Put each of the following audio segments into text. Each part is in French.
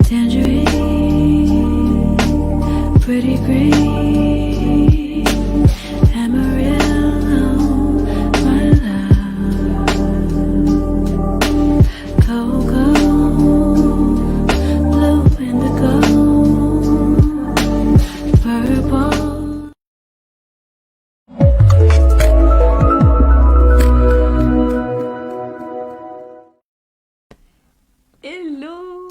Tangerine, pretty green, Amarillo, my love. Cocoa, blue indigo, purple. Hello!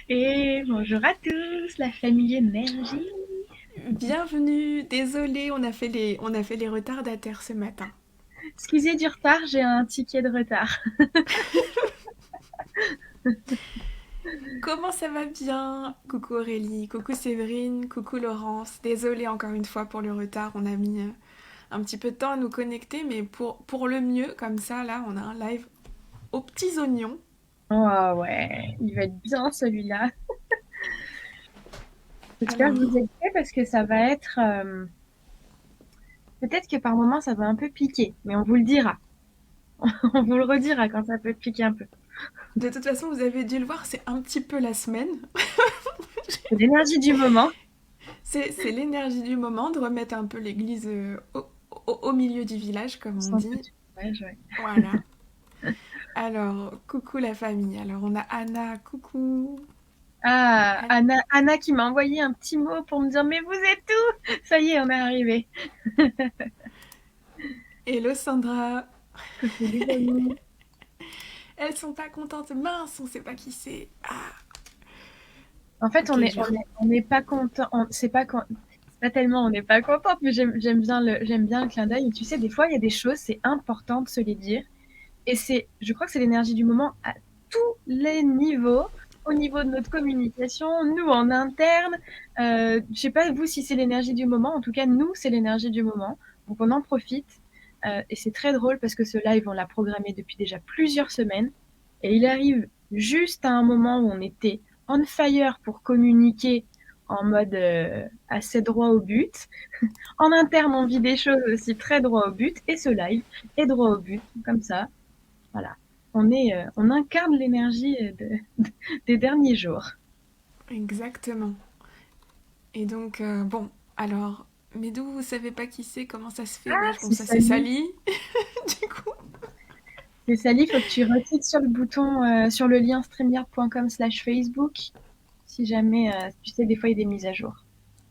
Et bonjour à tous, la famille énergie. Bienvenue! Désolée, on a fait les retardataires ce matin. Excusez du retard, j'ai un ticket de retard. Comment ça va bien? Coucou Aurélie, coucou Séverine, coucou Laurence. Désolée encore une fois pour le retard, on a mis un petit peu de temps à nous connecter, mais pour le mieux, comme ça, là, on a un live aux petits oignons. Oh ouais, il va être bien celui-là. J'espère que Alors, vous êtes prêts parce que ça va être... peut-être que par moment ça va un peu piquer, mais on vous le dira. On vous le redira quand ça peut piquer un peu. de toute façon, vous avez dû le voir, c'est un petit peu la semaine. C'est l'énergie du moment. C'est l'énergie du moment de remettre un peu l'église au milieu du village, comme on Sans dit. doute. Ouais, ouais. Voilà. Alors, coucou la famille. Alors, on a Anna, coucou. Ah, Anna qui m'a envoyé un petit mot pour me dire mais vous êtes où? Ça y est, on est arrivé. Hello Sandra. Coucou les amis. Elles sont pas contentes. Mince, on sait pas qui c'est. Ah, En fait, ok, je vais. on n'est pas content. C'est pas tellement on n'est pas contente, mais j'aime bien le clin d'œil. Et tu sais, des fois, il y a des choses, c'est important de se les dire. Et je crois que c'est l'énergie du moment à tous les niveaux. Au niveau de notre communication, nous en interne. Je sais pas vous si c'est l'énergie du moment. En tout cas, nous, c'est l'énergie du moment. Donc, on en profite. Et c'est très drôle parce que ce live, on l'a programmé depuis déjà plusieurs semaines. Et il arrive juste à un moment où on était on fire pour communiquer en mode assez droit au but. En interne, on vit des choses aussi très droit au but. Et ce live est droit au but, comme ça. Voilà. On incarne l'énergie des derniers jours. Exactement. Et donc, bon, alors, mais d'où vous savez pas qui c'est, comment ça se fait? Ah, Wesh, bon, c'est ça c'est Sally. Sally. Du coup. C'est Sally, il faut que tu recliques sur le bouton, sur le lien streamyard.com/Facebook. Si jamais, tu sais, des fois, il y a des mises à jour.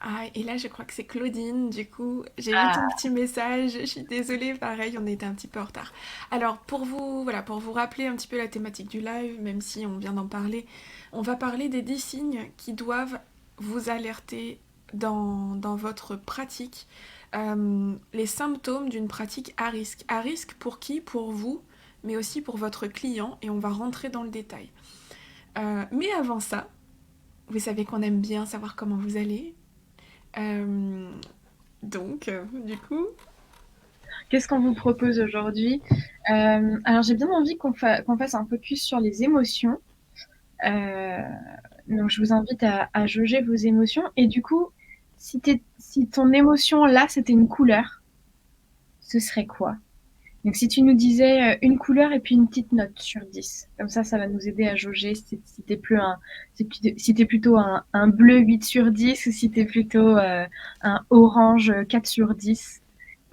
Ah, et là, je crois que c'est Claudine. Du coup, j'ai vu ton Ah, petit message. Je suis désolée, pareil, on était un petit peu en retard. Alors, pour vous, voilà, pour vous rappeler un petit peu la thématique du live, même si on vient d'en parler, on va parler des 10 signes qui doivent vous alerter dans votre pratique. Les symptômes d'une pratique à risque. À risque pour qui? Pour vous, mais aussi pour votre client. Et on va rentrer dans le détail. Mais avant ça, vous savez qu'on aime bien savoir comment vous allez. Euh, du coup, qu'est-ce qu'on vous propose aujourd'hui? Alors, j'ai bien envie qu'on fasse un focus sur les émotions. Euh, donc, je vous invite à jauger vos émotions. Et du coup, si ton émotion là, c'était une couleur, ce serait quoi? Donc, si tu nous disais une couleur et puis une petite note sur 10, comme ça va nous aider à jauger si t'es plus si t'es plutôt un bleu 8 sur 10 ou si t'es plutôt un orange 4 sur 10.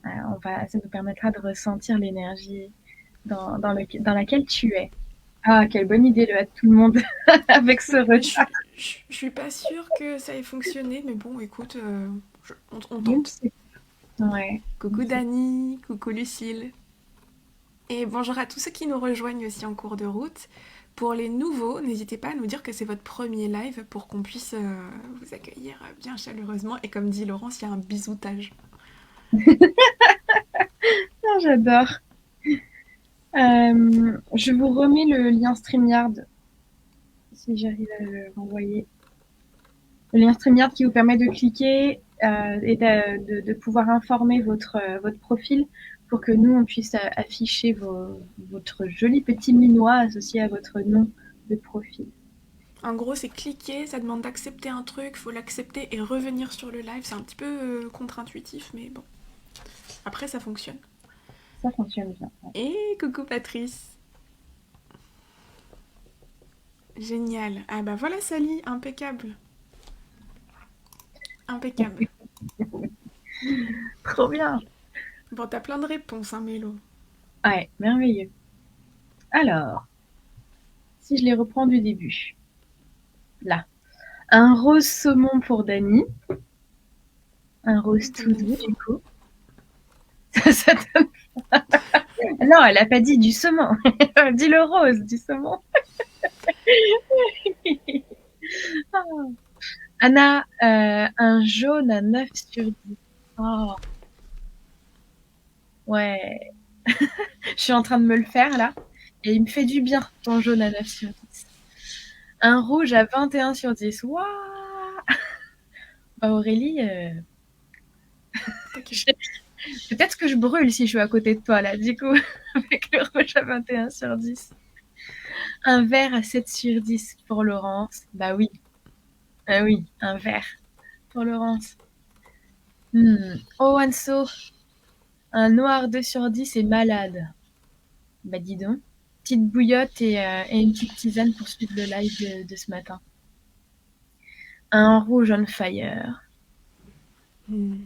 Ça nous permettra de ressentir l'énergie dans laquelle tu es. Ah, quelle bonne idée, le à tout le monde avec ce retard. je suis pas sûre que ça ait fonctionné, mais bon, écoute, on Je ne tente. sais pas. Ouais. Coucou Dani, coucou Lucille. Et bonjour à tous ceux qui nous rejoignent aussi en cours de route. Pour les nouveaux, n'hésitez pas à nous dire que c'est votre premier live pour qu'on puisse vous accueillir bien chaleureusement. Et comme dit Laurence, il y a un bisoutage. Ah, j'adore. Je vous remets le lien StreamYard si j'arrive à le renvoyer. Le lien StreamYard qui vous permet de cliquer et de pouvoir informer votre profil pour que nous, on puisse afficher votre joli petit minois associé à votre nom de profil. En gros, c'est cliquer, ça demande d'accepter un truc, faut l'accepter et revenir sur le live. C'est un petit peu contre-intuitif, mais bon. Après, ça fonctionne. Ça fonctionne bien. Et coucou Patrice. Génial. Ah bah voilà Sally, impeccable. Impeccable. Trop bien. Bon, t'as plein de réponses, hein, Mélo. Ouais, merveilleux. Alors, si je les reprends du début. Là. Un rose saumon pour Dany. Un rose Ça tout donne doux, faim. du coup. Ça donne- Non, elle a pas dit du saumon. Elle dit le rose, du saumon. Anna, un jaune à 9 sur 10. Oh, ouais. Je suis en train de me le faire, là. Et il me fait du bien, ton jaune à 9 sur 10. Un rouge à 21 sur 10. Waouh. Bah, Aurélie, T'inquiète. je- peut-être que je brûle si je suis à côté de toi, là, du coup, avec le rouge à 21 sur 10. Un vert à 7 sur 10 pour Laurence. Bah oui. Ah oui, un vert pour Laurence. Oh, Anso, un noir 2 sur 10 est malade. Bah dis donc. Petite bouillotte et une petite tisane pour suivre le live de ce matin. Un rouge on fire. Hmm.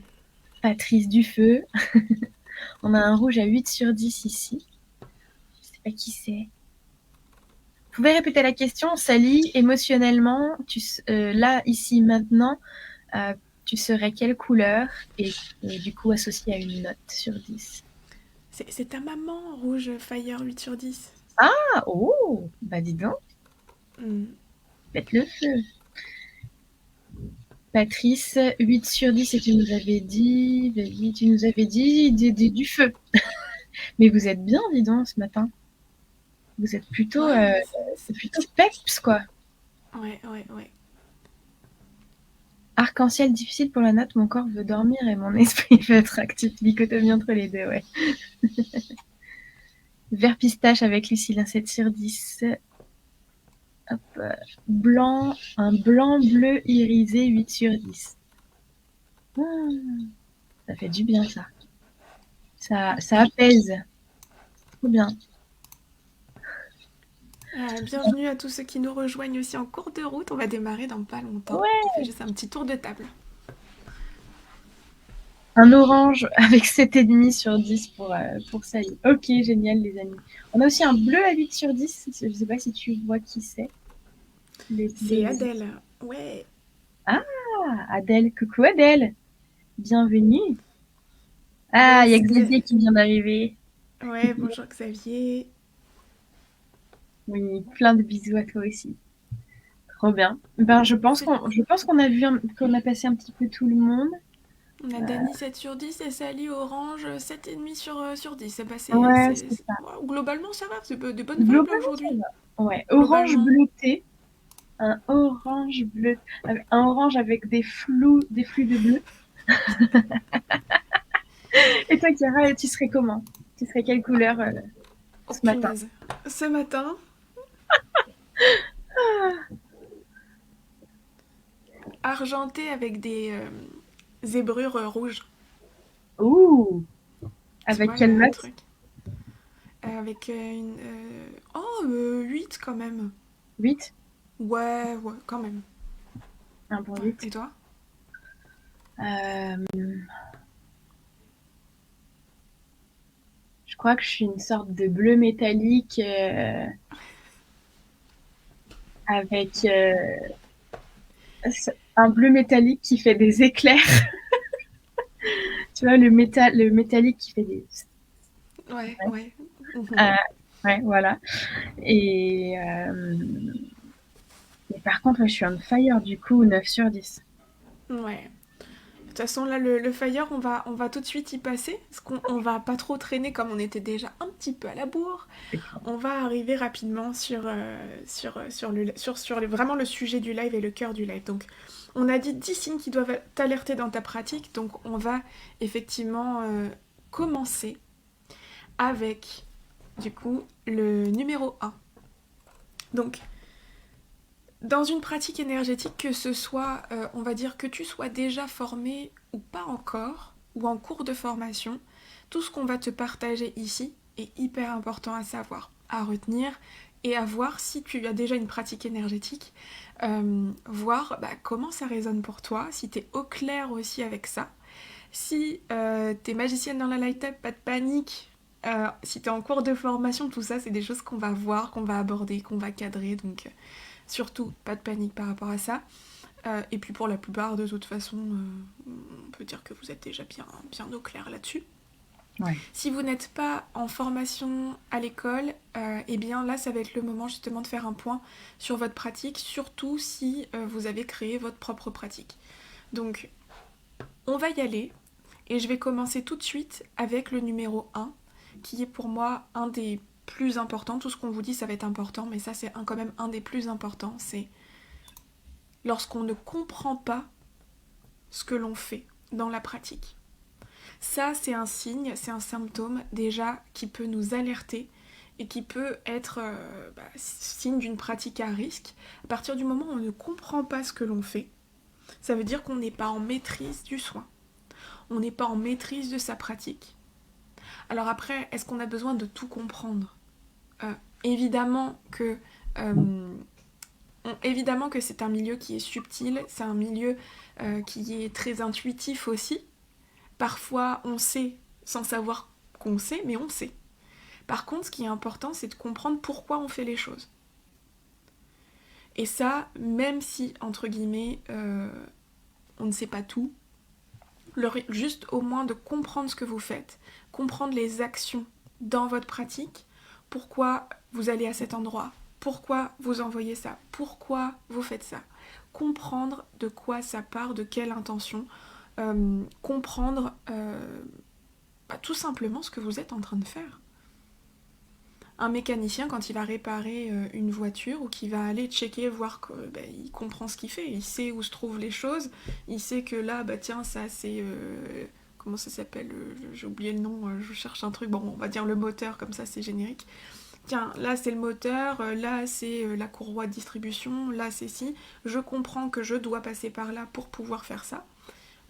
Patrice Dufeu. On a un rouge à 8 sur 10 ici. Je sais pas qui c'est. Vous pouvez répéter la question, Sally, émotionnellement, là, ici, maintenant, euh, tu serais quelle couleur et du coup associée à une note sur 10. C'est ta maman, Rouge Fire 8 sur 10. Ah, oh, bah dis donc, Hmm. faites le feu. Patrice, 8 sur 10 et tu nous avais dit, vas-y, tu nous avais dit du feu. Mais vous êtes bien, dis donc, ce matin. Vous êtes plutôt, Ouais, plutôt peps, quoi. ouais, ouais, ouais. Arc-en-ciel difficile pour la note, mon corps veut dormir et mon esprit veut être actif. Dichotomie entre les deux, ouais. Vert pistache avec Lucille, un 7 sur 10. Hop, blanc, un blanc bleu irisé, 8 sur 10. Ah, ça fait du bien, ça. Ça apaise. Trop bien. Bienvenue à tous ceux qui nous rejoignent aussi en cours de route. On va démarrer dans pas longtemps. Ouais. On fait juste un petit tour de table. Un orange avec 7,5 sur 10 pour Sally. Ok, génial, les amis. On a aussi un bleu à 8 sur 10. Je ne sais pas si tu vois qui c'est. C'est Adèle. Ouais. Ah, Adèle. Coucou Adèle. Bienvenue. Ah, il y a Xavier qui vient d'arriver. Ouais, bonjour Xavier. Oui, plein de bisous à toi aussi. Trop bien. Ben, je pense qu'on a qu'on a passé un petit peu tout le monde. On a Dany 7 sur 10 et Sally Orange 7,5 sur 10. Bah, Ouais, c'est ça. Ouais, globalement, ça va. C'est des bonnes vibes là Globalement, ça aujourd'hui. va. Ouais, orange Globalement. bleuté. Un orange bleu. Un orange avec des flous de bleu. Et toi, Chiara, tu serais comment? Tu serais quelle couleur Oh ce matin? punaise. Ce matin, argenté avec des zébrures rouges. Ouh! Tu Avec vois, quelle le note? truc. Avec une. 8 quand même. 8? Ouais, ouais, quand même. Un bon Ouais. 8. Et toi? Je crois que je suis une sorte de bleu métallique avec un bleu métallique qui fait des éclairs. Tu vois, le métallique qui fait des... Ouais, Ouais, ouais. ouais, voilà. Et mais par contre, je suis on fire, du coup, 9 sur 10. Ouais. De toute façon, là, le fire, on va tout de suite y passer. Parce qu'on va pas trop traîner comme on était déjà un petit peu à la bourre. On va arriver rapidement vraiment le sujet du live et le cœur du live. Donc, on a dit 10 signes qui doivent t'alerter dans ta pratique. Donc, on va effectivement commencer avec, du coup, le numéro 1. Donc, dans une pratique énergétique, que ce soit, on va dire que tu sois déjà formé ou pas encore, ou en cours de formation, tout ce qu'on va te partager ici est hyper important à savoir, à retenir et à voir si tu as déjà une pratique énergétique, voir comment ça résonne pour toi, si tu es au clair aussi avec ça. Si t'es magicienne dans la light-up, pas de panique. Si t'es en cours de formation, tout ça, c'est des choses qu'on va voir, qu'on va aborder, qu'on va cadrer. Donc, surtout, pas de panique par rapport à ça. Et puis, pour la plupart, de toute façon, on peut dire que vous êtes déjà bien au clair là-dessus. Ouais. Si vous n'êtes pas en formation à l'école, eh bien là, ça va être le moment justement de faire un point sur votre pratique, surtout si vous avez créé votre propre pratique. Donc, on va y aller. Et je vais commencer tout de suite avec le numéro 1, qui est pour moi un des plus importants. Tout ce qu'on vous dit, ça va être important, mais ça, c'est quand même un des plus importants. C'est lorsqu'on ne comprend pas ce que l'on fait dans la pratique. Ça, c'est un signe, c'est un symptôme déjà qui peut nous alerter et qui peut être signe d'une pratique à risque. À partir du moment où on ne comprend pas ce que l'on fait, ça veut dire qu'on n'est pas en maîtrise du soin. On n'est pas en maîtrise de sa pratique. Alors après, est-ce qu'on a besoin de tout comprendre ? Évidemment que c'est un milieu qui est subtil, c'est un milieu qui est très intuitif aussi. Parfois, on sait sans savoir qu'on sait, mais on sait. Par contre, ce qui est important, c'est de comprendre pourquoi on fait les choses. Et ça, même si, entre guillemets, on ne sait pas tout, juste au moins de comprendre ce que vous faites, comprendre les actions dans votre pratique, pourquoi vous allez à cet endroit, pourquoi vous envoyez ça, pourquoi vous faites ça, comprendre de quoi ça part, de quelle intention, comprendre tout simplement ce que vous êtes en train de faire. Un mécanicien, quand il va réparer une voiture ou qu'il va aller checker, voir qu'il comprend ce qu'il fait, il sait où se trouvent les choses, il sait que là, tiens, ça c'est... comment ça s'appelle, j'ai oublié le nom, je cherche un truc, bon, on va dire le moteur, comme ça c'est générique. Tiens, là c'est le moteur, là c'est la courroie de distribution, là c'est ci. Je comprends que je dois passer par là pour pouvoir faire ça.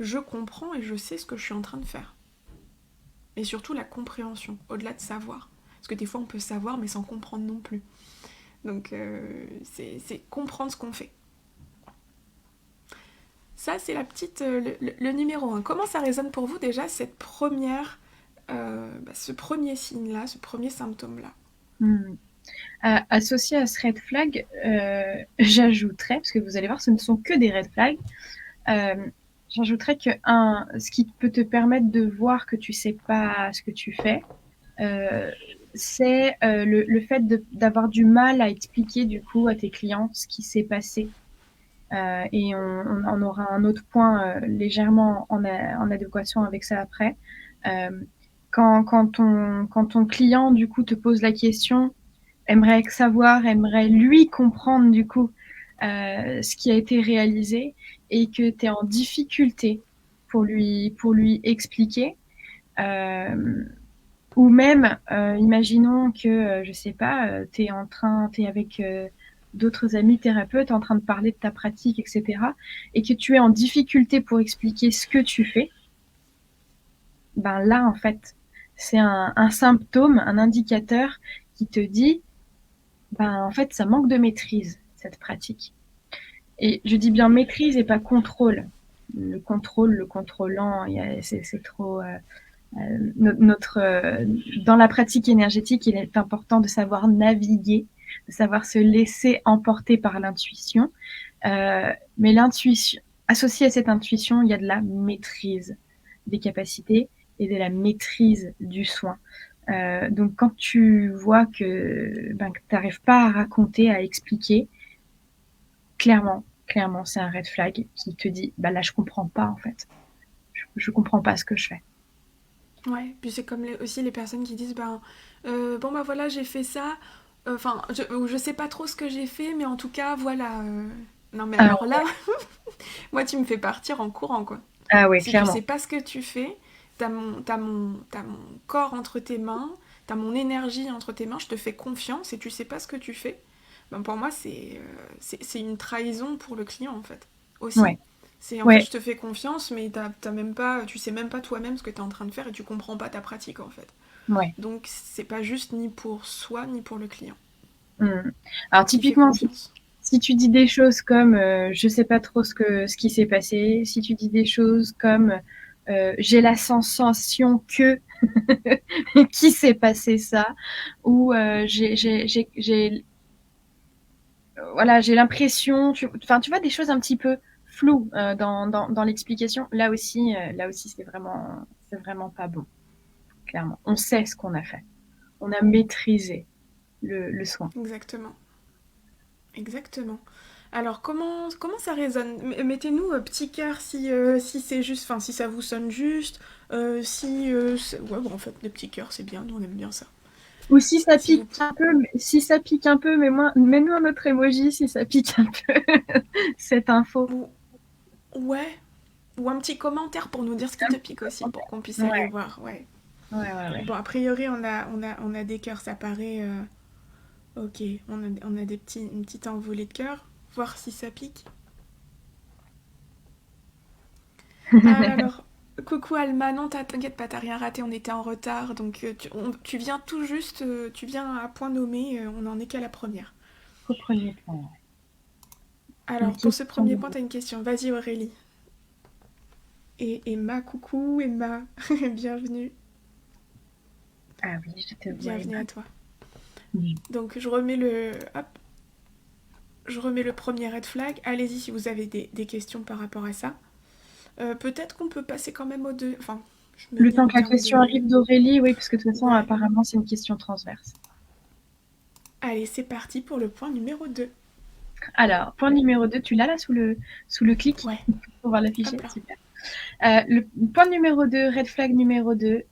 Je comprends et je sais ce que je suis en train de faire. Et surtout la compréhension, au-delà de savoir. Parce que des fois on peut savoir mais sans comprendre non plus. Donc c'est comprendre ce qu'on fait. Ça c'est la petite, le numéro 1. Comment ça résonne pour vous déjà cette première, ce premier signe-là, ce premier symptôme-là ? Associé à ce red flag, j'ajouterais, parce que vous allez voir, ce ne sont que des red flags, j'ajouterais que ce qui peut te permettre de voir que tu sais pas ce que tu fais, c'est le fait d'avoir du mal à expliquer du coup à tes clients ce qui s'est passé. Et on aura un autre point légèrement en adéquation avec ça après. Quand ton client du coup te pose la question, aimerait lui comprendre du coup ce qui a été réalisé et que tu es en difficulté pour lui expliquer, ou même imaginons que je sais pas, t'es avec d'autres amis thérapeutes en train de parler de ta pratique, etc., et que tu es en difficulté pour expliquer ce que tu fais, ben là en fait c'est un symptôme, un indicateur qui te dit en fait ça manque de maîtrise cette pratique. Et je dis bien maîtrise et pas contrôle. Le contrôle, le contrôlant, c'est trop... dans la pratique énergétique, il est important de savoir naviguer, de savoir se laisser emporter par l'intuition. Mais l'intuition, associée à cette intuition, il y a de la maîtrise des capacités et de la maîtrise du soin. Donc quand tu vois que tu n'arrives pas à raconter, à expliquer, clairement, c'est un red flag qui te dit, là, je comprends pas, en fait. Je comprends pas ce que je fais. Ouais, puis c'est comme aussi les personnes qui disent, voilà, j'ai fait ça, je sais pas trop ce que j'ai fait, mais en tout cas, voilà. Non, mais alors là, moi, tu me fais partir en courant, quoi. Ah oui, si clairement. Tu sais pas ce que tu fais, t'as mon corps entre tes mains, t'as mon énergie entre tes mains, je te fais confiance et tu sais pas ce que tu fais. Pour moi, c'est une trahison pour le client, en fait, aussi. Ouais. C'est en fait, je te fais confiance, mais tu sais même pas toi-même ce que t'es en train de faire et tu comprends pas ta pratique, en fait. Ouais. Donc, c'est pas juste ni pour soi, ni pour le client. Mm. Alors qui fait typiquement, confiance. si tu dis des choses comme je sais pas trop ce qui s'est passé, si tu dis des choses comme j'ai la sensation que qu'il s'est passé ça, ou voilà, j'ai l'impression, enfin tu vois des choses un petit peu floues dans l'explication. Là aussi c'est vraiment pas bon, clairement. On sait ce qu'on a fait, on a maîtrisé le soin. Exactement. Exactement. Alors, comment ça résonne? Mettez-nous petit cœur si c'est juste, enfin, si ça vous sonne juste. Ouais, bon, en fait, des petits cœurs, c'est bien, nous on aime bien ça. Ou si ça Si vous. pique un peu, si ça pique un peu, mets-nous un autre emoji si ça pique un peu cette info. Ou, ouais. Ou un petit commentaire pour nous dire ce qui te pique aussi, pour qu'on puisse aller Ouais, voir, ouais. ouais. Bon, a priori, on a des cœurs, ça paraît. Ok, on a une petite envolée de cœurs. Voir si ça pique. Alors, coucou Alma, non, t'inquiète pas, t'as rien raté, on était en retard, donc tu viens tout juste, tu viens à point nommé, on n'en est qu'à la première. Au premier point. Une Alors, pour ce question premier de... point, t'as une question, vas-y Aurélie. Et Emma, coucou Emma, bienvenue, Ah oui, je te vois, bienvenue Emma. à toi. Oui. Donc, hop, je remets le premier red flag, allez-y si vous avez des questions par rapport à ça. Peut-être qu'on peut passer quand même aux deux, enfin, je me Le dis temps en que la termes question de... arrive d'Aurélie, oui, parce que de toute façon, Ouais, apparemment, c'est une question transverse. allez, c'est parti pour le point numéro 2. Alors, point numéro 2, tu l'as là sous le clic Ouais, pour pouvoir l'afficher? hop là. Super. Le point numéro 2, red flag numéro 2,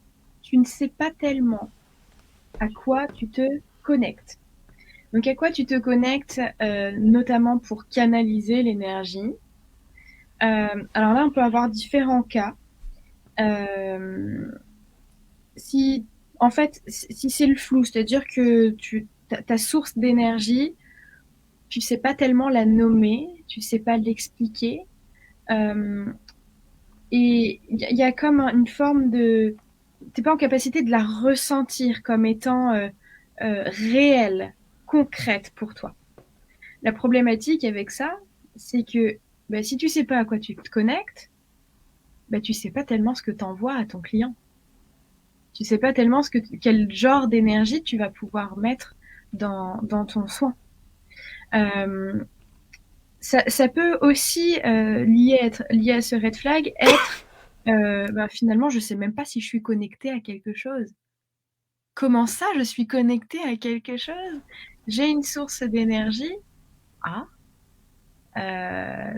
tu ne sais pas tellement à quoi tu te connectes. Donc, à quoi tu te connectes, notamment pour canaliser l'énergie. Alors là, on peut avoir différents cas. Euh, si, En fait, si c'est le flou, c'est-à-dire que ta source d'énergie, tu sais pas tellement la nommer, tu sais pas l'expliquer, euh, et il y a comme une forme de, t'es pas en capacité de la ressentir comme étant réelle, concrète pour toi. La problématique avec ça, c'est que bah, si tu sais pas à quoi tu te connectes, bah, tu sais pas tellement ce que tu envoies à ton client. Tu sais pas tellement quel genre d'énergie tu vas pouvoir mettre dans ton soin. Euh, ça peut aussi, lié à ce red flag, être bah, finalement, je sais même pas si je suis connectée à quelque chose. Comment ça, je suis connectée à quelque chose? J'ai une source d'énergie. Ah,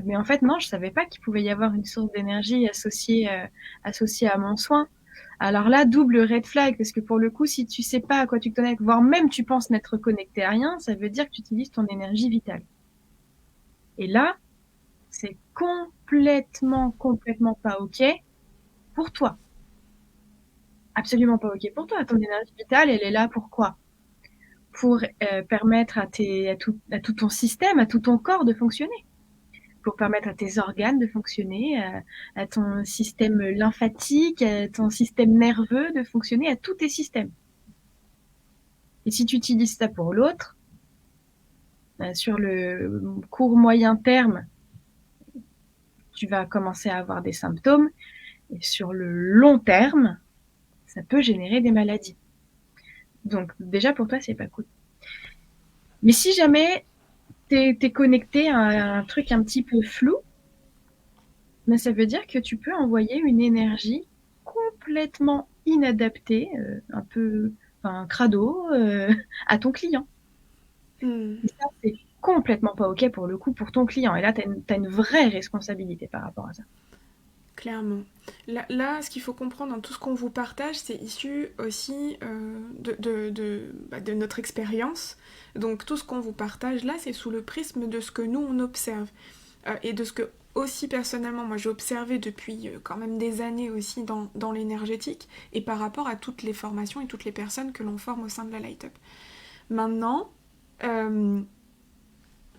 mais en fait, non, je savais pas qu'il pouvait y avoir une source d'énergie associée à mon soin. Alors là, double red flag, parce que pour le coup, si tu sais pas à quoi tu te connectes, voire même tu penses n'être connecté à rien, ça veut dire que tu utilises ton énergie vitale. Et là, c'est complètement pas OK pour toi. Absolument pas OK pour toi. Ton énergie vitale, elle est là pour quoi? Pour permettre à tout ton système, à tout ton corps de fonctionner. Pour permettre à tes organes de fonctionner, à ton système lymphatique, à ton système nerveux de fonctionner, à tous tes systèmes. Et si tu utilises ça pour l'autre, sur le court moyen terme, tu vas commencer à avoir des symptômes. Et sur le long terme, ça peut générer des maladies. Donc déjà pour toi, c'est pas cool. Mais si jamais t'es connecté à un truc un petit peu flou, mais ça veut dire que tu peux envoyer une énergie complètement inadaptée, un peu, enfin, crado, à ton client. Hmm, Et ça, c'est complètement pas OK pour le coup pour ton client. Et là, t'as une vraie responsabilité par rapport à ça. clairement. Là, ce qu'il faut comprendre dans tout ce qu'on vous partage, c'est issu aussi de notre expérience. Donc tout ce qu'on vous partage là, c'est sous le prisme de ce que nous, on observe. Et de ce que aussi personnellement, moi j'ai observé depuis quand même des années aussi dans l'énergétique, et par rapport à toutes les formations et toutes les personnes que l'on forme au sein de la Light Up. Maintenant, euh,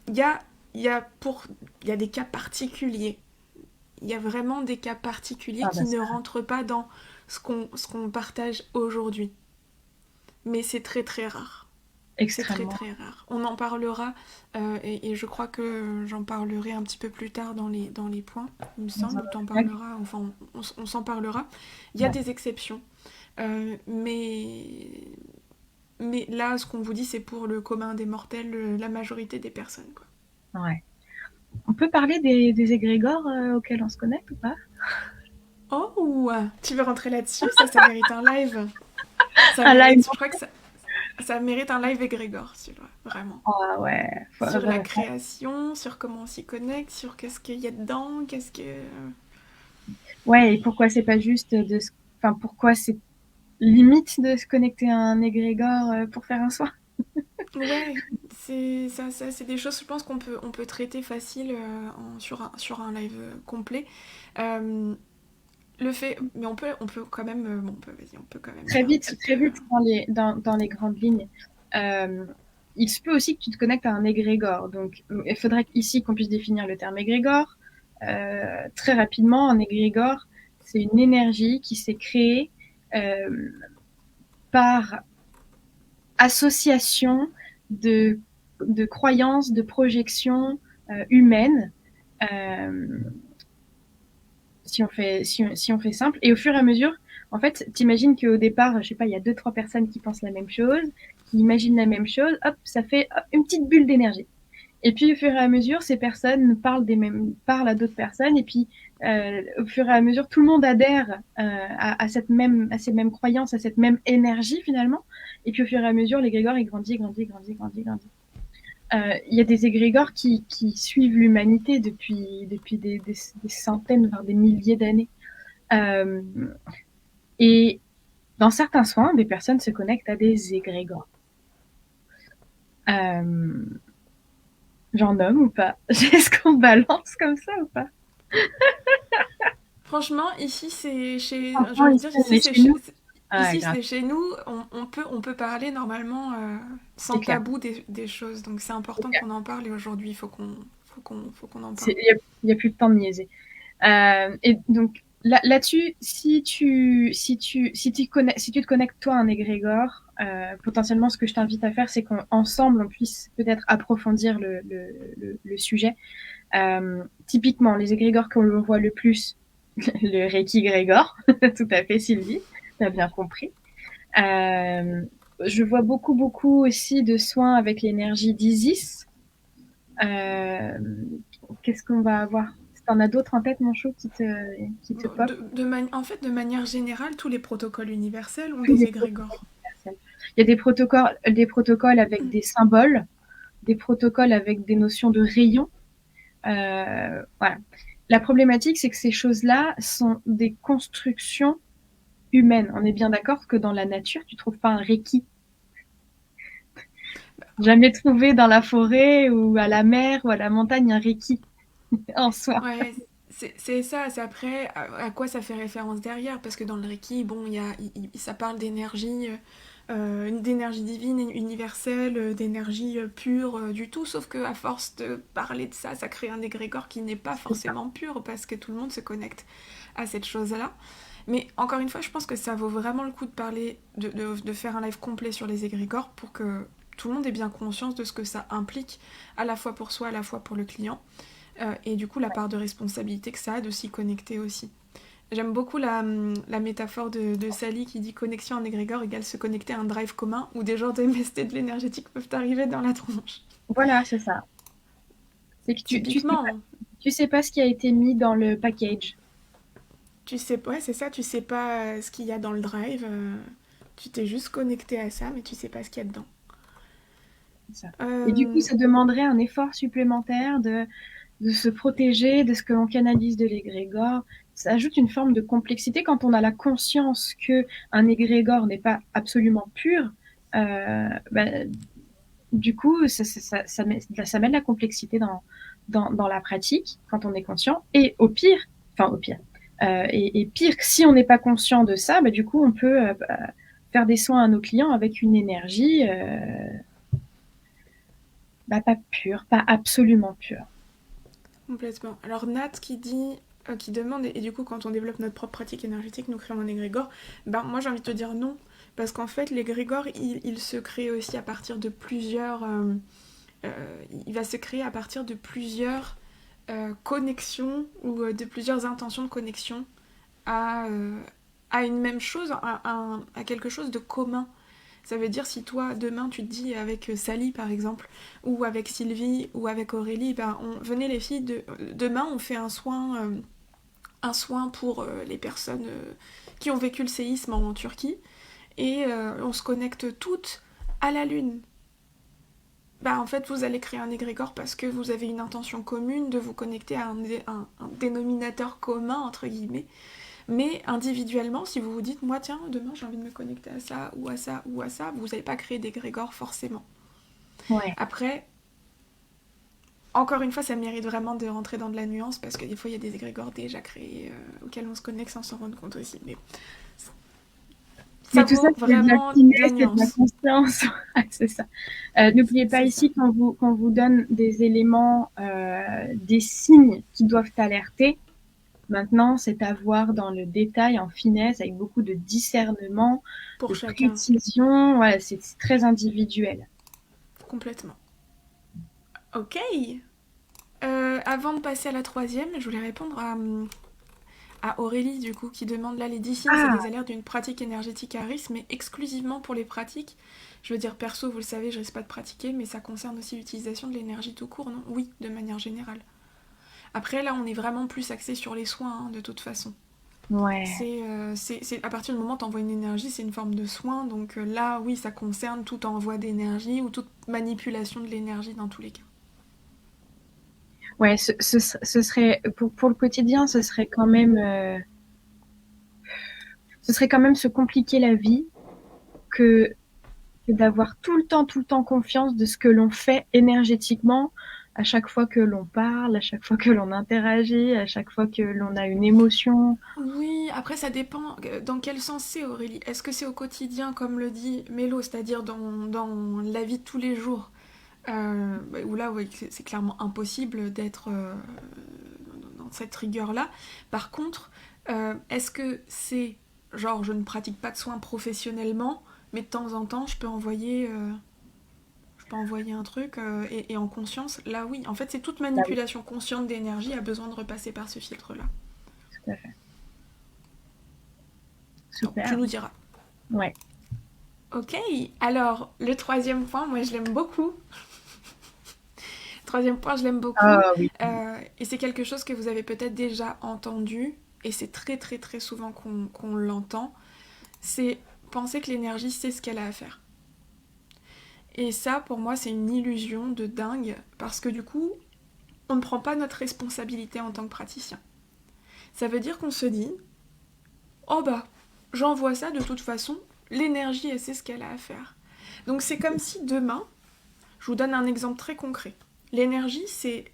il y a, il y a des cas particuliers. Il y a vraiment des cas particuliers Ah bah qui ne ça. rentrent pas dans ce qu'on partage aujourd'hui. Mais c'est très très rare. C'est très extrêmement. très rare. On en parlera, et je crois que j'en parlerai un petit peu plus tard dans les points, il me Dans un semble, ou t'en blague. parleras, enfin on s'en parlera. Il y a Ouais. des exceptions, mais là, ce qu'on vous dit, c'est pour le commun des mortels, la majorité des personnes, quoi. Ouais. On peut parler des égrégores auxquels on se connecte ou pas? Oh, tu veux rentrer là-dessus? Ça mérite un live. Ça Un live. mérite, je crois que ça mérite un live égrégore, celui-là, vraiment. Ah ouais. Sur la création, sur comment on s'y connecte, sur qu'est-ce qu'il y a dedans, qu'est-ce que... Ouais, et pourquoi c'est pas juste enfin, pourquoi c'est limite de se connecter à un égrégore pour faire un soin? Ouais, c'est ça, c'est des choses, je pense on peut traiter facile sur un live complet. Euh, le fait, mais on peut quand même, bon, vas-y, on peut quand même faire un petit Très peu. vite dans les grandes lignes. Euh, il se peut aussi que tu te connectes à un égrégore. Donc, il faudrait ici qu'on puisse définir le terme égrégore. Très rapidement, un égrégore, c'est une énergie qui s'est créée euh, par association de, de croyances, de projections humaines, euh, si on fait simple. Et au fur et à mesure, en fait, t'imagines qu'au départ, je sais pas, il y a deux, trois personnes qui pensent la même chose, qui imaginent la même chose, hop, ça fait une petite bulle d'énergie. Et puis, au fur et à mesure, ces personnes parlent à d'autres personnes, et puis, au fur et à mesure, tout le monde adhère à ces mêmes croyances, à cette même énergie finalement. Et puis, au fur et à mesure, l'égrégore, il grandit, grandit, grandit, grandit, grandit. Il y a des égrégores qui suivent l'humanité depuis des centaines, voire des milliers d'années. Euh, et dans certains soins, des personnes se connectent à des égrégores. Euh, J'en nomme ou pas? Est-ce qu'on balance comme ça ou pas? Franchement, ici c'est chez, j'ai Franchement, envie de ici, dire, on est chez nous. Ah, ici grave. c'est chez nous, on peut parler normalement C'est sans clair. tabou des choses, donc c'est C'est important clair. qu'on en parle et aujourd'hui il faut qu'on en parle. Il y a plus de temps de niaiser. Et donc là-dessus, si tu te connectes toi à un égrégore, potentiellement ce que je t'invite à faire, c'est qu'ensemble on puisse peut-être approfondir le sujet. Typiquement, les égrégores que l'on voit le plus, le Reiki grégor, tout à fait Sylvie, tu as bien compris. Euh, je vois beaucoup aussi de soins avec l'énergie d'Isis. Euh, Qu'est-ce qu'on va avoir? T'en as d'autres en tête, mon chou, qui te Bon, pop? en fait, de manière générale, tous les protocoles universels ont Tous des les protocoles égrégores. universels. Il y a des protocoles avec des symboles, des protocoles avec des notions de rayons. Voilà. La problématique, c'est que ces choses-là sont des constructions humaines. On est bien d'accord que dans la nature, tu trouves pas un reiki. Jamais trouvé dans la forêt ou à la mer ou à la montagne un reiki en soi. Ouais, c'est ça, c'est après à quoi ça fait référence derrière, parce que dans le Reiki, bon, ça parle d'énergie divine, universelle, d'énergie pure, du tout, sauf que à force de parler de ça, ça crée un égrégore qui n'est pas C'est ça. forcément pur, parce que tout le monde se connecte à cette chose-là. Mais encore une fois, je pense que ça vaut vraiment le coup de parler, de faire un live complet sur les égrégores pour que tout le monde ait bien conscience de ce que ça implique, à la fois pour soi, à la fois pour le client. Et du coup, la part de responsabilité que ça a de s'y connecter aussi. J'aime beaucoup la métaphore de Sally qui dit connexion en égrégore égale se connecter à un drive commun où des genres de MST de l'énergétique peuvent arriver dans la tronche. Voilà, c'est ça. C'est que Typiquement, tu sais pas ce qui a été mis dans le package. tu sais, ouais, c'est ça, tu sais pas ce qu'il y a dans le drive, tu t'es juste connecté à ça, mais tu sais pas ce qu'il y a dedans. Ça. Et du coup, Euh, ça demanderait un effort supplémentaire de se protéger de ce que l'on canalise de l'égrégore. Ça ajoute une forme de complexité quand on a la conscience que un égrégore n'est pas absolument pur. Bah, du coup, ça met de la complexité dans la pratique quand on est conscient. Et au pire, et pire, si on n'est pas conscient de ça, bah, du coup, on peut faire des soins à nos clients avec une énergie bah, pas pure, pas absolument pure. Complètement. Alors Nat qui demande, et du coup quand on développe notre propre pratique énergétique, nous créons un égrégore, ben moi j'ai envie de te dire non, Parce qu'en fait, l'égrégore, il se crée aussi à partir de plusieurs... il va se créer à partir de plusieurs connexions ou de plusieurs intentions de connexion à, à une même chose, à quelque chose de commun. Ça veut dire si toi, demain, tu te dis avec Sally, par exemple, ou avec Sylvie, ou avec Aurélie, ben, venez les filles, demain, on fait un soin pour les personnes qui ont vécu le séisme en Turquie, et on se connecte toutes à la Lune. Bah, en fait, vous allez créer un égrégore parce que vous avez une intention commune de vous connecter à un dénominateur commun, entre guillemets. Mais individuellement, si vous vous dites, moi tiens, demain j'ai envie de me connecter à ça, ou à ça, ou à ça, vous n'allez pas créer d'égrégore forcément. Ouais. Après, encore une fois, ça mérite vraiment de rentrer dans de la nuance parce que des fois il y a des égrégores déjà créés auxquels on se connecte sans s'en rendre compte aussi. Mais Mais ça tout ça, vaut c'est de la vraiment de finesse la et de la nuance. conscience. Ouais, c'est ça. N'oubliez pas C'est ici, quand vous donne des éléments, des signes qui doivent t'alerter, maintenant, c'est à voir dans le détail, en finesse, avec beaucoup de discernement, pour de chacun, précision. Voilà, c'est très individuel. complètement. Ok. Avant de passer à la troisième, je voulais répondre à Aurélie, du coup, qui demande là les 10 signes, c'est Ah, des alertes d'une pratique énergétique à risque, mais exclusivement pour les pratiques. Je veux dire, perso, vous le savez, je risque pas de pratiquer, mais ça concerne aussi l'utilisation de l'énergie tout court, non? Oui, de manière générale. Après, là, on est vraiment plus axé sur les soins, hein, de toute façon. ouais. C'est à partir du moment où tu envoies une énergie, c'est une forme de soin, donc là, oui, ça concerne tout envoi d'énergie ou toute manipulation de l'énergie dans tous les cas. Ouais, ce serait, pour le quotidien, ce serait quand même se compliquer la vie que d'avoir tout le temps confiance de ce que l'on fait énergétiquement à chaque fois que l'on parle, à chaque fois que l'on interagit, à chaque fois que l'on a une émotion. Oui, après ça dépend dans quel sens c'est Aurélie. Est-ce que c'est au quotidien comme le dit Mélo, c'est-à-dire dans la vie de tous les jours où là ouais, c'est clairement impossible d'être dans cette rigueur-là. Par contre, est-ce que c'est genre je ne pratique pas de soins professionnellement, mais de temps en temps je peux envoyer un truc et en conscience, là oui. En fait, c'est toute Bah oui, manipulation consciente d'énergie a besoin de repasser par ce filtre-là. tout à fait. Donc tu Super. nous diras. Ouais. Ok, alors le troisième point, moi je l'aime beaucoup. Troisième point, je l'aime beaucoup. Ah oui. Et c'est quelque chose que vous avez peut-être déjà entendu, et c'est très très très souvent qu'on l'entend. C'est penser que l'énergie sait ce qu'elle a à faire. Et ça, pour moi, c'est une illusion de dingue, parce que du coup, on ne prend pas notre responsabilité en tant que praticien. Ça veut dire qu'on se dit, oh bah, j'envoie ça de toute façon, l'énergie, elle sait ce qu'elle a à faire. Donc c'est comme si demain, je vous donne un exemple très concret. L'énergie, c'est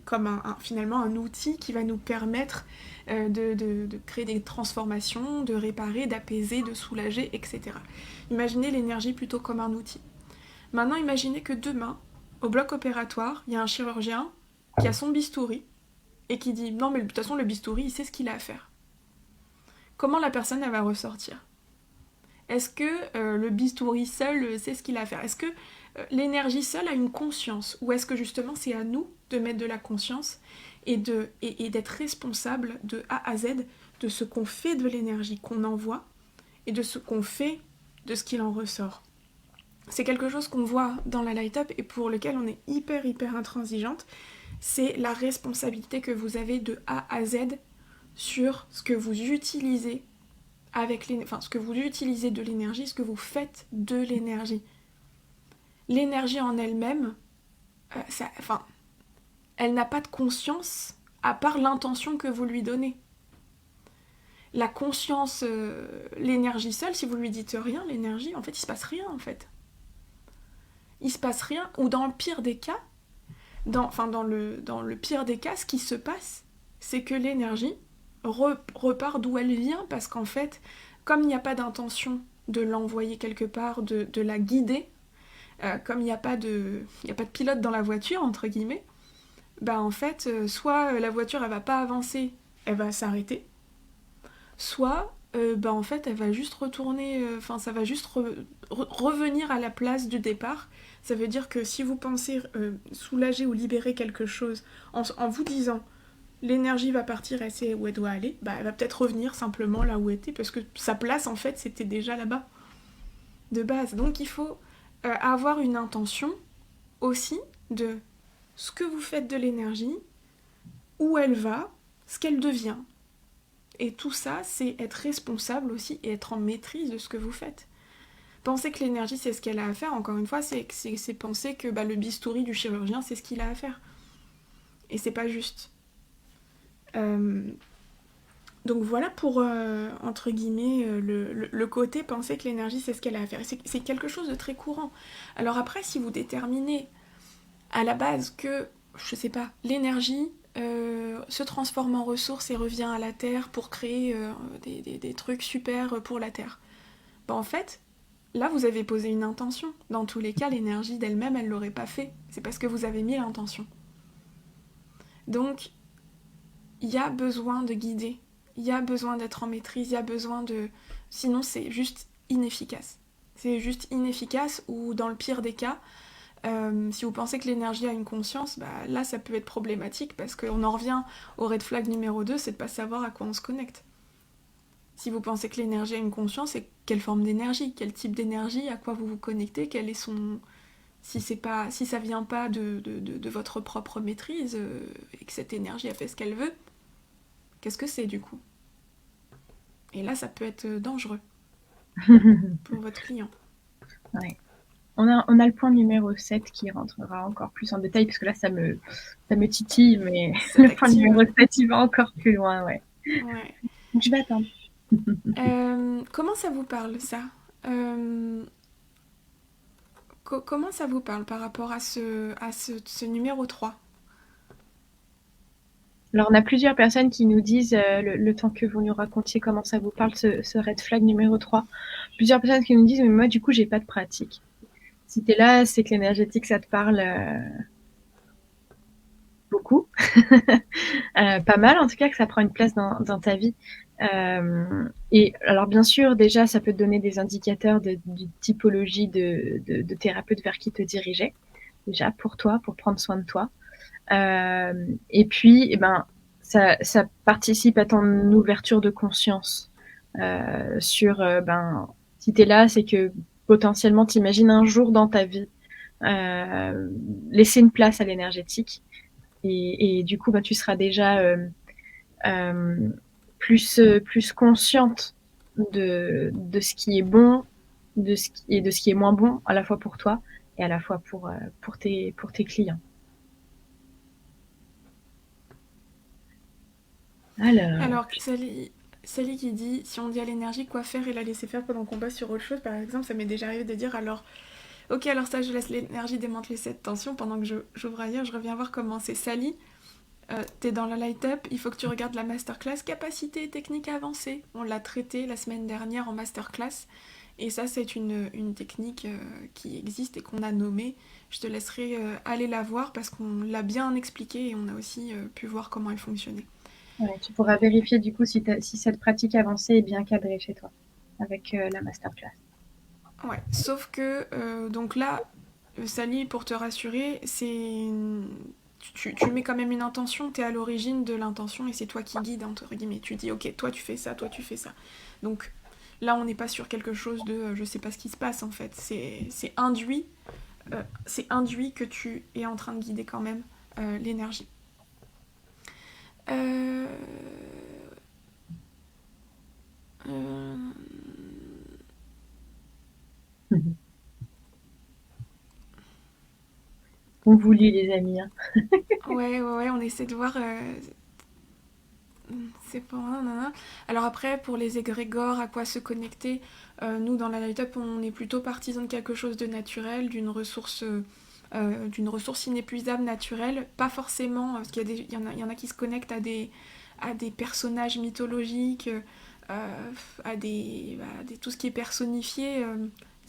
comme finalement un outil qui va nous permettre de créer des transformations, de réparer, d'apaiser, de soulager, etc. Imaginez l'énergie plutôt comme un outil. Maintenant, imaginez que demain, au bloc opératoire, il y a un chirurgien qui a son bistouri et qui dit non mais de toute façon le bistouri, il sait ce qu'il a à faire. Comment la personne elle va ressortir? Est-ce que le bistouri seul sait ce qu'il a à faire? Est-ce que l'énergie seule a une conscience? Ou est-ce que justement c'est à nous de mettre de la conscience et d'être responsable de A à Z de ce qu'on fait de l'énergie qu'on envoie et de ce qu'on fait de ce qu'il en ressort? C'est quelque chose qu'on voit dans la light up et pour lequel on est hyper intransigeante. C'est la responsabilité que vous avez de A à Z sur ce que vous utilisez ce que vous utilisez de l'énergie, ce que vous faites de l'énergie. L'énergie en elle-même, elle n'a pas de conscience à part l'intention que vous lui donnez. La conscience, l'énergie seule, si vous lui dites rien, l'énergie, en fait, il se passe rien, en fait. Il se passe rien, ou dans le pire des cas, dans le pire des cas, ce qui se passe, c'est que l'énergie repart d'où elle vient, parce qu'en fait, comme il n'y a pas d'intention de l'envoyer quelque part, de la guider, comme il n'y a pas de pilote dans la voiture, entre guillemets, bah en fait, soit la voiture elle va pas avancer, elle va s'arrêter, soit bah en fait elle va juste retourner, enfin ça va juste revenir à la place du départ. Ça veut dire que si vous pensez soulager ou libérer quelque chose en vous disant l'énergie va partir, elle sait où elle doit aller, bah elle va peut-être revenir simplement là où elle était parce que sa place en fait c'était déjà là-bas de base. Donc il faut avoir une intention aussi de ce que vous faites de l'énergie, où elle va, ce qu'elle devient. Et tout ça, c'est être responsable aussi et être en maîtrise de ce que vous faites. Penser que l'énergie, c'est ce qu'elle a à faire, encore une fois, c'est penser que le bistouri du chirurgien, c'est ce qu'il a à faire. Et c'est pas juste. Euh, donc voilà pour, entre guillemets, le côté penser que l'énergie, c'est ce qu'elle a à faire. C'est quelque chose de très courant. Alors après, si vous déterminez à la base que, je sais pas, l'énergie se transforme en ressource et revient à la Terre pour créer des trucs super pour la Terre. Bah en fait, là vous avez posé une intention. Dans tous les cas, l'énergie d'elle-même, elle l'aurait pas fait. C'est parce que vous avez mis l'intention. Donc, il y a besoin de guider. Il y a besoin d'être en maîtrise. Il y a besoin de... Sinon, c'est juste inefficace. C'est juste inefficace ou dans le pire des cas, si vous pensez que l'énergie a une conscience, bah, là ça peut être problématique parce qu'on en revient au red flag numéro 2, c'est de pas savoir à quoi on se connecte. Si vous pensez que l'énergie a une conscience, c'est quelle forme d'énergie, quel type d'énergie, à quoi vous vous connectez, quel est son... Si ça vient pas de votre propre maîtrise et que cette énergie a fait ce qu'elle veut, qu'est-ce que c'est du coup? Et là ça peut être dangereux pour votre client. Ouais. On a le point numéro 7 qui rentrera encore plus en détail, parce que là, ça me titille, mais Ça le point numéro t'active. 7, il va encore plus loin, ouais. Ouais. Donc, je vais attendre. Comment ça vous parle ça? Comment ça vous parle par rapport à ce numéro 3? Alors, on a plusieurs personnes qui nous disent, le temps que vous nous racontiez comment ça vous parle, ce red flag numéro 3. Plusieurs personnes qui nous disent, mais moi, du coup, j'ai pas de pratique. Si t'es là, c'est que l'énergétique, ça te parle beaucoup. Pas mal, en tout cas, que ça prend une place dans ta vie. Et alors, bien sûr, déjà, ça peut te donner des indicateurs de typologie de thérapeute vers qui te diriger. Déjà, pour toi, pour prendre soin de toi. Et puis, ça participe à ton ouverture de conscience sur, si t'es là, c'est que potentiellement, t'imagines un jour dans ta vie laisser une place à l'énergétique. Et du coup, tu seras déjà plus consciente de ce qui est bon, de ce qui est moins bon, à la fois pour toi et à la fois pour tes clients. Alors, Sally qui dit, si on dit à l'énergie quoi faire et la laisser faire pendant qu'on bosse sur autre chose, par exemple, ça m'est déjà arrivé de dire alors, ok, alors ça, je laisse l'énergie démanteler cette tension pendant que j'ouvre ailleurs, je reviens voir comment c'est. Sally, t'es dans la light-up, il faut que tu regardes la masterclass capacité technique avancée. On l'a traité la semaine dernière en masterclass. Et ça, c'est une technique qui existe et qu'on a nommée. Je te laisserai aller la voir parce qu'on l'a bien expliqué et on a aussi pu voir comment elle fonctionnait. Ouais, tu pourras vérifier du coup si cette pratique avancée est bien cadrée chez toi avec la masterclass. Ouais, sauf que, donc là, Sally, pour te rassurer, tu mets quand même une intention, t'es à l'origine de l'intention et c'est toi qui guide, entre guillemets. Tu dis, ok, toi tu fais ça, toi tu fais ça. Donc là, on n'est pas sur quelque chose de je sais pas ce qui se passe en fait. C'est induit, que tu es en train de guider quand même l'énergie. Euh... Euh... On vous lit, les amis. Hein. Ouais, on essaie de voir. C'est pas. Nanana. Alors après, pour les égrégores, à quoi se connecter, nous dans la Light Up, on est plutôt partisans de quelque chose de naturel, d'une ressource inépuisable naturelle. Pas forcément, parce qu'il y en a qui se connectent à des personnages mythologiques, tout ce qui est personnifié.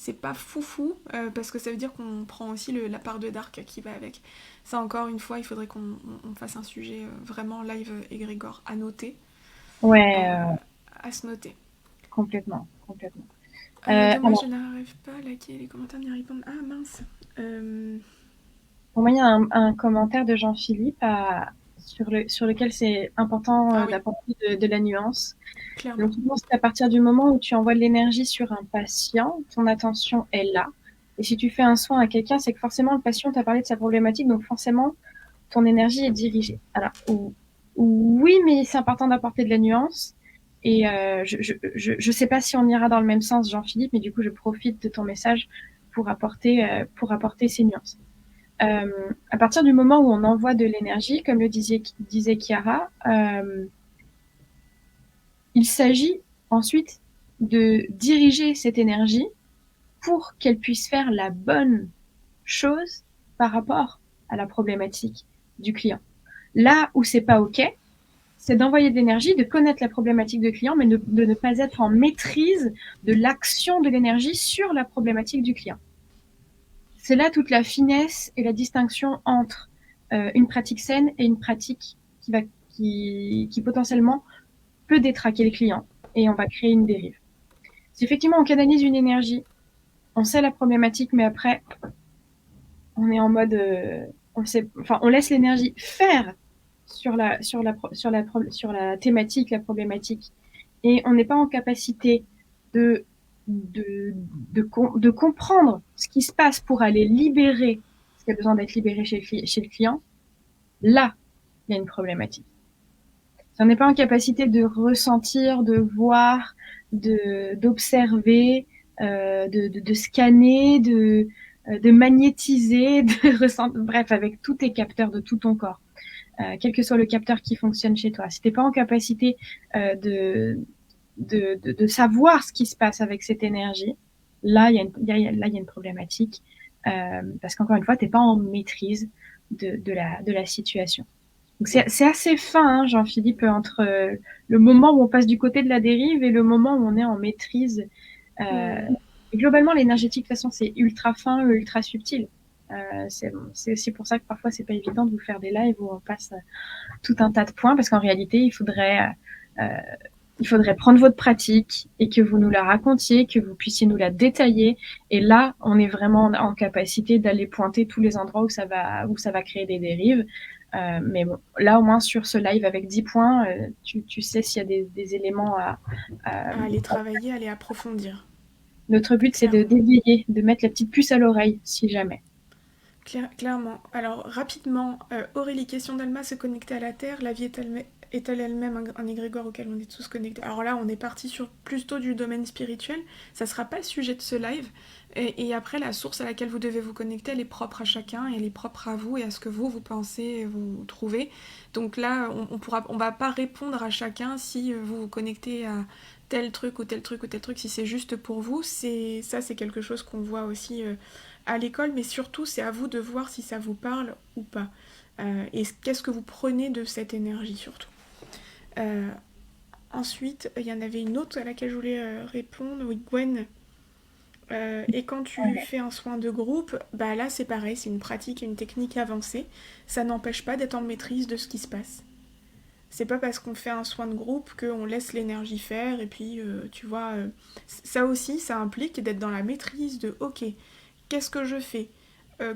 C'est pas foufou, parce que ça veut dire qu'on prend aussi la part de dark qui va avec. Ça, encore une fois, il faudrait qu'on fasse un sujet vraiment live égrégore à noter. Ouais. À se noter. complètement, complètement. Attends, moi Alors, je n'arrive pas à liker les commentaires ni à répondre. Ah mince. pour moi, il y a un commentaire de Jean-Philippe sur lequel c'est important Ah oui, d'apporter de la nuance. clairement. Donc, il pense qu'à partir du moment où tu envoies de l'énergie sur un patient, ton attention est là. Et si tu fais un soin à quelqu'un, c'est que forcément le patient t'a parlé de sa problématique, donc forcément ton énergie est dirigée. Alors, oui, mais c'est important d'apporter de la nuance. Et je sais pas si on ira dans le même sens, Jean-Philippe, mais du coup, je profite de ton message pour apporter ces nuances. À partir du moment où on envoie de l'énergie, comme le disait Chiara, il s'agit ensuite de diriger cette énergie pour qu'elle puisse faire la bonne chose par rapport à la problématique du client. Là où c'est pas OK, c'est d'envoyer de l'énergie, de connaître la problématique du client, mais de ne pas être en maîtrise de l'action de l'énergie sur la problématique du client. C'est là toute la finesse et la distinction entre une pratique saine et une pratique qui potentiellement peut détraquer le client et on va créer une dérive. Si effectivement on canalise une énergie, on sait la problématique, mais après on est en mode, on laisse l'énergie faire sur la thématique, la problématique, et on n'est pas en capacité de comprendre ce qui se passe pour aller libérer ce qui a besoin d'être libéré chez le client. Là, il y a une problématique. Si on n'est pas en capacité de ressentir, de voir, d'observer, de scanner, de magnétiser, de ressentir, bref, avec tous tes capteurs de tout ton corps, quel que soit le capteur qui fonctionne chez toi. Si t'es pas en capacité de savoir ce qui se passe avec cette énergie, là, il y a une problématique, parce qu'encore une fois, t'es pas en maîtrise de la situation. Donc c'est assez fin, hein, Jean-Philippe, entre le moment où on passe du côté de la dérive et le moment où on est en maîtrise. Et globalement, l'énergétique, de toute façon, c'est ultra fin, ultra subtil. C'est aussi pour ça que parfois, c'est pas évident de vous faire des lives où on passe tout un tas de points, parce qu'en réalité, il faudrait prendre votre pratique et que vous nous la racontiez, que vous puissiez nous la détailler. Et là, on est vraiment en capacité d'aller pointer tous les endroits où ça va créer des dérives. Mais bon, là, au moins, sur ce live avec 10 points, tu sais s'il y a des éléments à aller travailler, aller approfondir. Notre but, c'est de d'éveiller, de mettre la petite puce à l'oreille, si jamais. Clairement. Alors, rapidement, Aurélie, question d'Alma, se connecter à la Terre, la vie est-elle elle-même un égrégore auquel on est tous connectés? Alors là, on est parti sur plutôt du domaine spirituel. Ça sera pas le sujet de ce live. Et après, la source à laquelle vous devez vous connecter, elle est propre à chacun, et elle est propre à vous et à ce que vous pensez, vous trouvez. Donc là, on va pas répondre à chacun si vous vous connectez à tel truc ou tel truc ou tel truc, si c'est juste pour vous. C'est quelque chose qu'on voit aussi à l'école, mais surtout, c'est à vous de voir si ça vous parle ou pas. Et qu'est-ce que vous prenez de cette énergie, surtout. Ensuite, il y en avait une autre à laquelle je voulais répondre. Oui, Gwen. Et quand tu fais un soin de groupe, bah là c'est pareil, c'est une pratique, une technique avancée. Ça n'empêche pas d'être en maîtrise de ce qui se passe. C'est pas parce qu'on fait un soin de groupe qu'on laisse l'énergie faire, et puis tu vois, ça aussi, ça implique d'être dans la maîtrise de ok, qu'est-ce que je fais,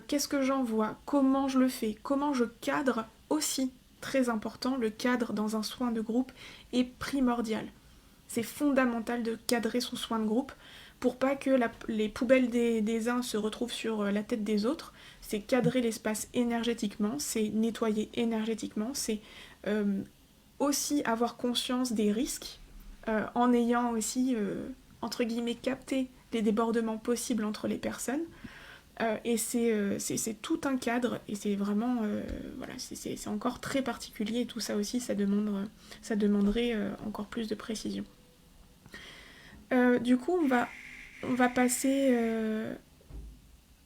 qu'est-ce que j'envoie, comment je le fais, comment je cadre aussi. Très important, le cadre dans un soin de groupe est primordial. C'est fondamental de cadrer son soin de groupe pour pas que les poubelles des uns se retrouvent sur la tête des autres. C'est cadrer l'espace énergétiquement, c'est nettoyer énergétiquement, c'est aussi avoir conscience des risques en ayant aussi, entre guillemets, capté les débordements possibles entre les personnes. Et c'est tout un cadre, et c'est vraiment voilà, c'est encore très particulier, et tout ça aussi ça demanderait encore plus de précision. Du coup on va passer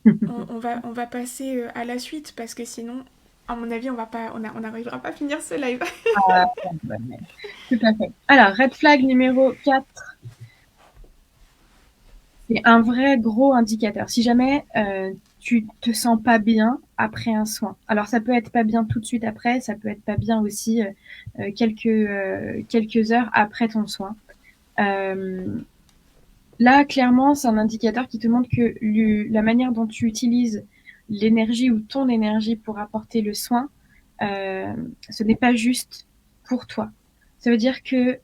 on va passer à la suite, parce que sinon à mon avis on n'arrivera pas à finir ce live. Tout à fait. Alors, red flag numéro 4. C'est un vrai gros indicateur. Si jamais tu te sens pas bien après un soin. Alors, ça peut être pas bien tout de suite après, ça peut être pas bien aussi quelques heures après ton soin. Euh, Là, clairement, c'est un indicateur qui te montre que la manière dont tu utilises l'énergie ou ton énergie pour apporter le soin, euh, ce n'est pas juste pour toi. Ça veut dire que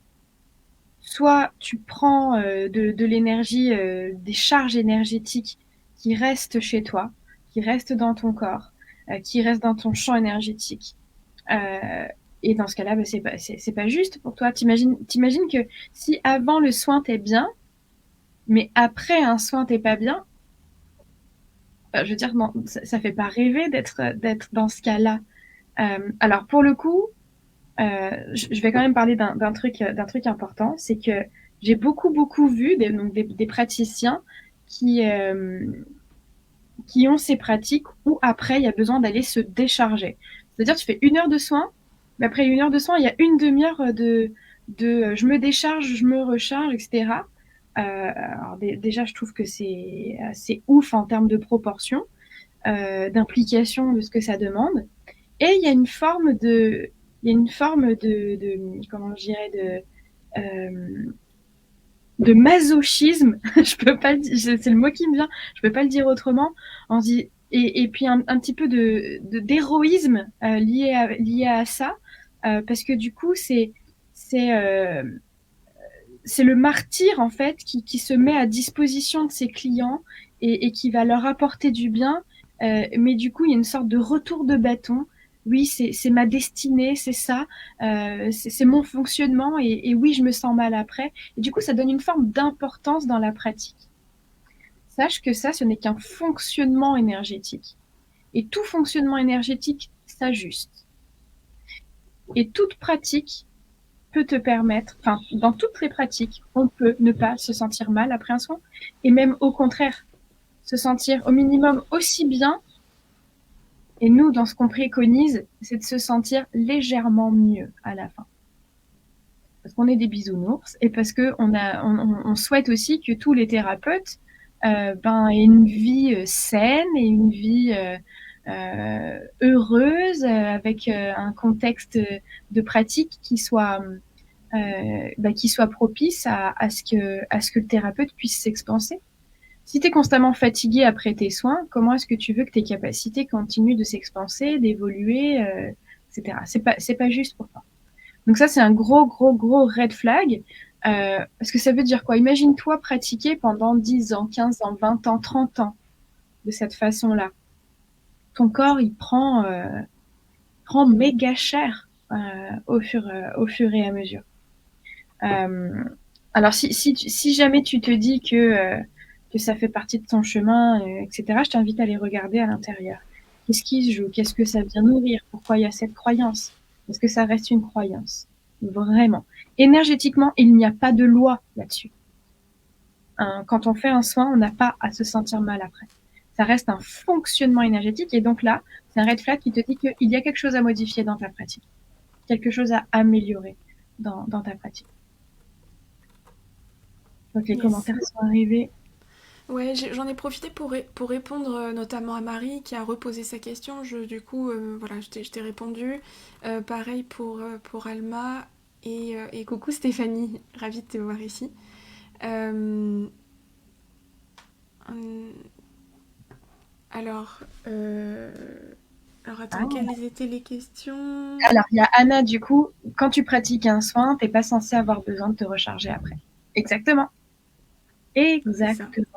soit tu prends de l'énergie, des charges énergétiques qui restent chez toi, qui restent dans ton corps, qui restent dans ton champ énergétique. Euh, et dans ce cas-là, bah, c'est pas juste pour toi. T'imagines que si avant le soin t'es bien, mais après un soin t'es pas bien, je veux dire, non, ça fait pas rêver d'être dans ce cas-là. Alors pour le coup, je vais quand même parler d'un truc important, c'est que j'ai beaucoup vu des praticiens qui, euh, qui ont ces pratiques où après il y a besoin d'aller se décharger. C'est-à-dire tu fais 1 heure de soin, mais après 1 heure de soin, il y a une demi-heure de je me décharge, je me recharge, etc. Alors déjà, je trouve que c'est assez ouf en termes de proportion, d'implication de ce que ça demande. Et il y a une forme comment je dirais, de masochisme. Je peux pas le dire, c'est le mot qui me vient. Je peux pas le dire autrement. On dit, et puis un petit peu d'héroïsme lié à ça, parce que du coup, c'est, euh, c'est le martyr en fait qui se met à disposition de ses clients et qui va leur apporter du bien. Mais du coup, il y a une sorte de retour de bâton. Oui, c'est ma destinée, c'est ça, c'est mon fonctionnement et oui, je me sens mal après. Et du coup, ça donne une forme d'importance dans la pratique. Sache que ça, ce n'est qu'un fonctionnement énergétique. Et tout fonctionnement énergétique s'ajuste. Et toute pratique peut te permettre, enfin, dans toutes les pratiques, on peut ne pas se sentir mal après un soin, et même au contraire, se sentir au minimum aussi bien. Et nous, dans ce qu'on préconise, c'est de se sentir légèrement mieux à la fin. Parce qu'on est des bisounours et parce que on souhaite aussi que tous les thérapeutes aient une vie saine et une vie heureuse avec un contexte de pratique qui soit propice à ce que le thérapeute puisse s'expanser. Si tu es constamment fatigué après tes soins, comment est-ce que tu veux que tes capacités continuent de s'expanser, d'évoluer, etc. C'est pas juste pour toi. Donc ça, c'est un gros red flag. Parce que ça veut dire quoi? Imagine-toi pratiquer pendant 10 ans, 15 ans, 20 ans, 30 ans de cette façon-là. Ton corps, il prend méga cher au fur et à mesure. Euh, alors, si jamais tu te dis que ça fait partie de ton chemin, etc., je t'invite à les regarder à l'intérieur. Qu'est-ce qui se joue? Qu'est-ce que ça vient nourrir? Pourquoi il y a cette croyance? Est-ce que ça reste une croyance? Vraiment. Énergétiquement, il n'y a pas de loi là-dessus. Quand on fait un soin, on n'a pas à se sentir mal après. Ça reste un fonctionnement énergétique et donc là, c'est un red flag qui te dit qu'il y a quelque chose à modifier dans ta pratique, quelque chose à améliorer dans ta pratique. Donc les commentaires sont arrivés. Ouais, j'en ai profité pour répondre notamment à Marie qui a reposé sa question. Du coup, voilà, je t'ai répondu. Pareil pour Alma et coucou Stéphanie, ravie de te voir ici. Euh, hum, alors, alors attends, Ah. quelles étaient les questions? Alors, il y a Anna, du coup, quand tu pratiques un soin, t'es pas censé avoir besoin de te recharger après. Exactement. C'est ça. Exactement.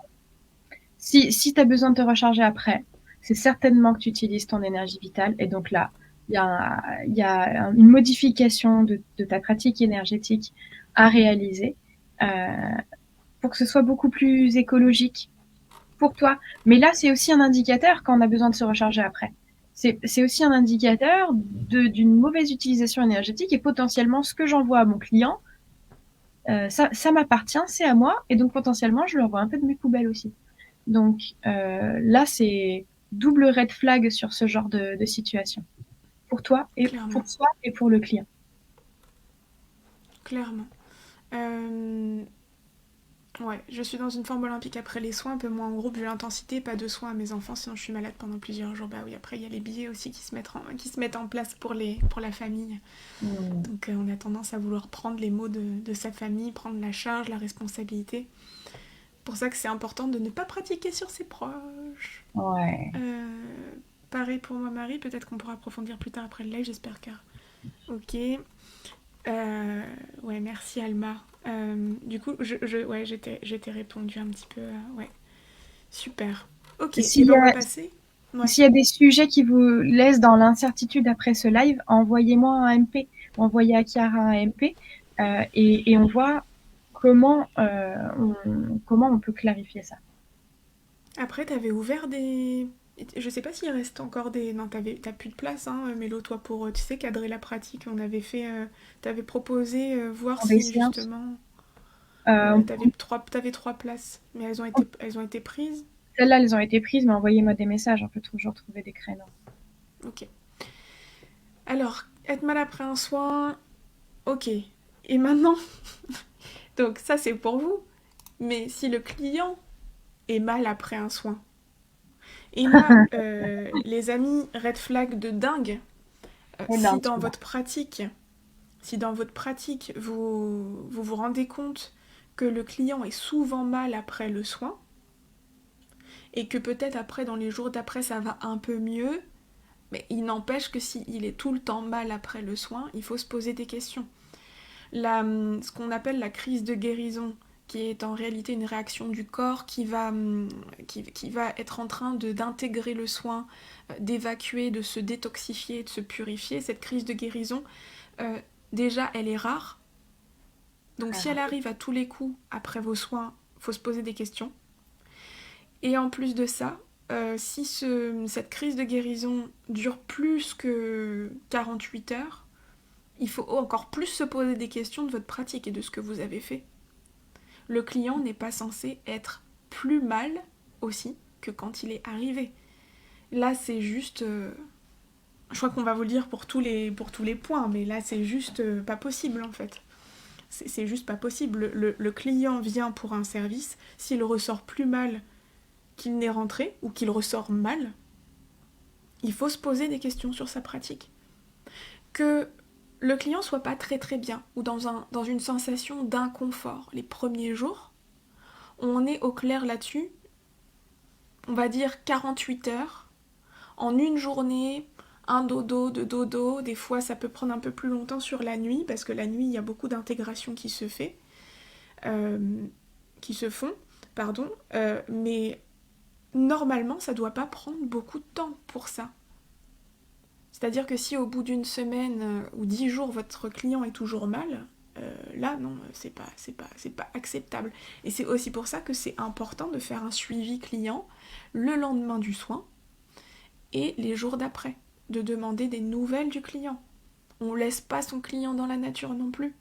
Si tu as besoin de te recharger après, c'est certainement que tu utilises ton énergie vitale. Et donc là, il y a une modification de ta pratique énergétique à réaliser euh, pour que ce soit beaucoup plus écologique pour toi. Mais là, c'est aussi un indicateur quand on a besoin de se recharger après. C'est aussi un indicateur d'une mauvaise utilisation énergétique et potentiellement ce que j'envoie à mon client, ça m'appartient, c'est à moi, et donc potentiellement je lui envoie un peu de mes poubelles aussi. Donc là, c'est double red flag sur ce genre de situation. Pour toi, et Clairement. pour soi et pour le client. Clairement. Euh, Ouais, je suis dans une forme olympique après les soins, un peu moins en groupe, vu l'intensité, pas de soins à mes enfants, sinon je suis malade pendant plusieurs jours. Bah oui, après il y a les billets aussi qui se mettent en place pour la famille. Mm. Donc on a tendance à vouloir prendre les maux de sa famille, prendre la charge, la responsabilité. Pour ça que c'est important de ne pas pratiquer sur ses proches. Ouais. Euh, Pareil pour moi, Marie, peut-être qu'on pourra approfondir plus tard après le live, j'espère que... Ok. Ouais, merci Alma. Du coup, ouais, j'étais répondu un petit peu. Ouais, super. Ok, et S'il y ben on va a, passer. Ouais. s'il y a des sujets qui vous laissent dans l'incertitude après ce live, envoyez-moi un MP, envoyez à Chiara un MP, et on voit comment on peut clarifier ça. Après, t'avais ouvert des. Je sais pas s'il reste encore des. Non, t'as plus de place, hein, Mélo, toi, pour, tu sais, cadrer la pratique. On avait fait. T'avais proposé voir Pour des si séances, justement. euh, T'avais trois places, mais elles ont été prises. celles-là, elles ont été prises, mais envoyez-moi des messages, on peut toujours trouver des créneaux. Ok. Alors, être mal après un soin. Ok. Et maintenant, donc ça c'est pour vous, mais si le client est mal après un soin, et là, les amis, red flag de dingue, Oh non, si dans votre pratique vous vous rendez compte que le client est souvent mal après le soin, et que peut-être après, dans les jours d'après, ça va un peu mieux, mais il n'empêche que s'il est tout le temps mal après le soin, il faut se poser des questions. Ce qu'on appelle la crise de guérison, qui est en réalité une réaction du corps qui va être en train d'intégrer le soin, d'évacuer, de se détoxifier, de se purifier. Cette crise de guérison, euh, déjà, elle est rare. Donc si elle arrive à tous les coups après vos soins, il faut se poser des questions. Et en plus de ça, si cette crise de guérison dure plus que 48 heures, il faut encore plus se poser des questions de votre pratique et de ce que vous avez fait. Le client n'est pas censé être plus mal aussi que quand il est arrivé. Là, c'est juste... je crois qu'on va vous le dire pour tous les points, mais là, c'est juste pas possible en fait. C'est juste pas possible. Le client vient pour un service, s'il ressort plus mal qu'il n'est rentré, ou qu'il ressort mal, il faut se poser des questions sur sa pratique. Que le client soit pas très très bien, ou dans une sensation d'inconfort les premiers jours, on est au clair là-dessus, on va dire 48 heures, en une journée, un dodo, deux dodo, des fois ça peut prendre un peu plus longtemps sur la nuit, parce que la nuit il y a beaucoup d'intégration qui se fait, qui se font, pardon, mais normalement ça doit pas prendre beaucoup de temps pour ça. C'est-à-dire que si au bout d'une semaine ou 10 jours votre client est toujours mal, là non, c'est pas acceptable. Et c'est aussi pour ça que c'est important de faire un suivi client le lendemain du soin et les jours d'après, de demander des nouvelles du client. On laisse pas son client dans la nature non plus.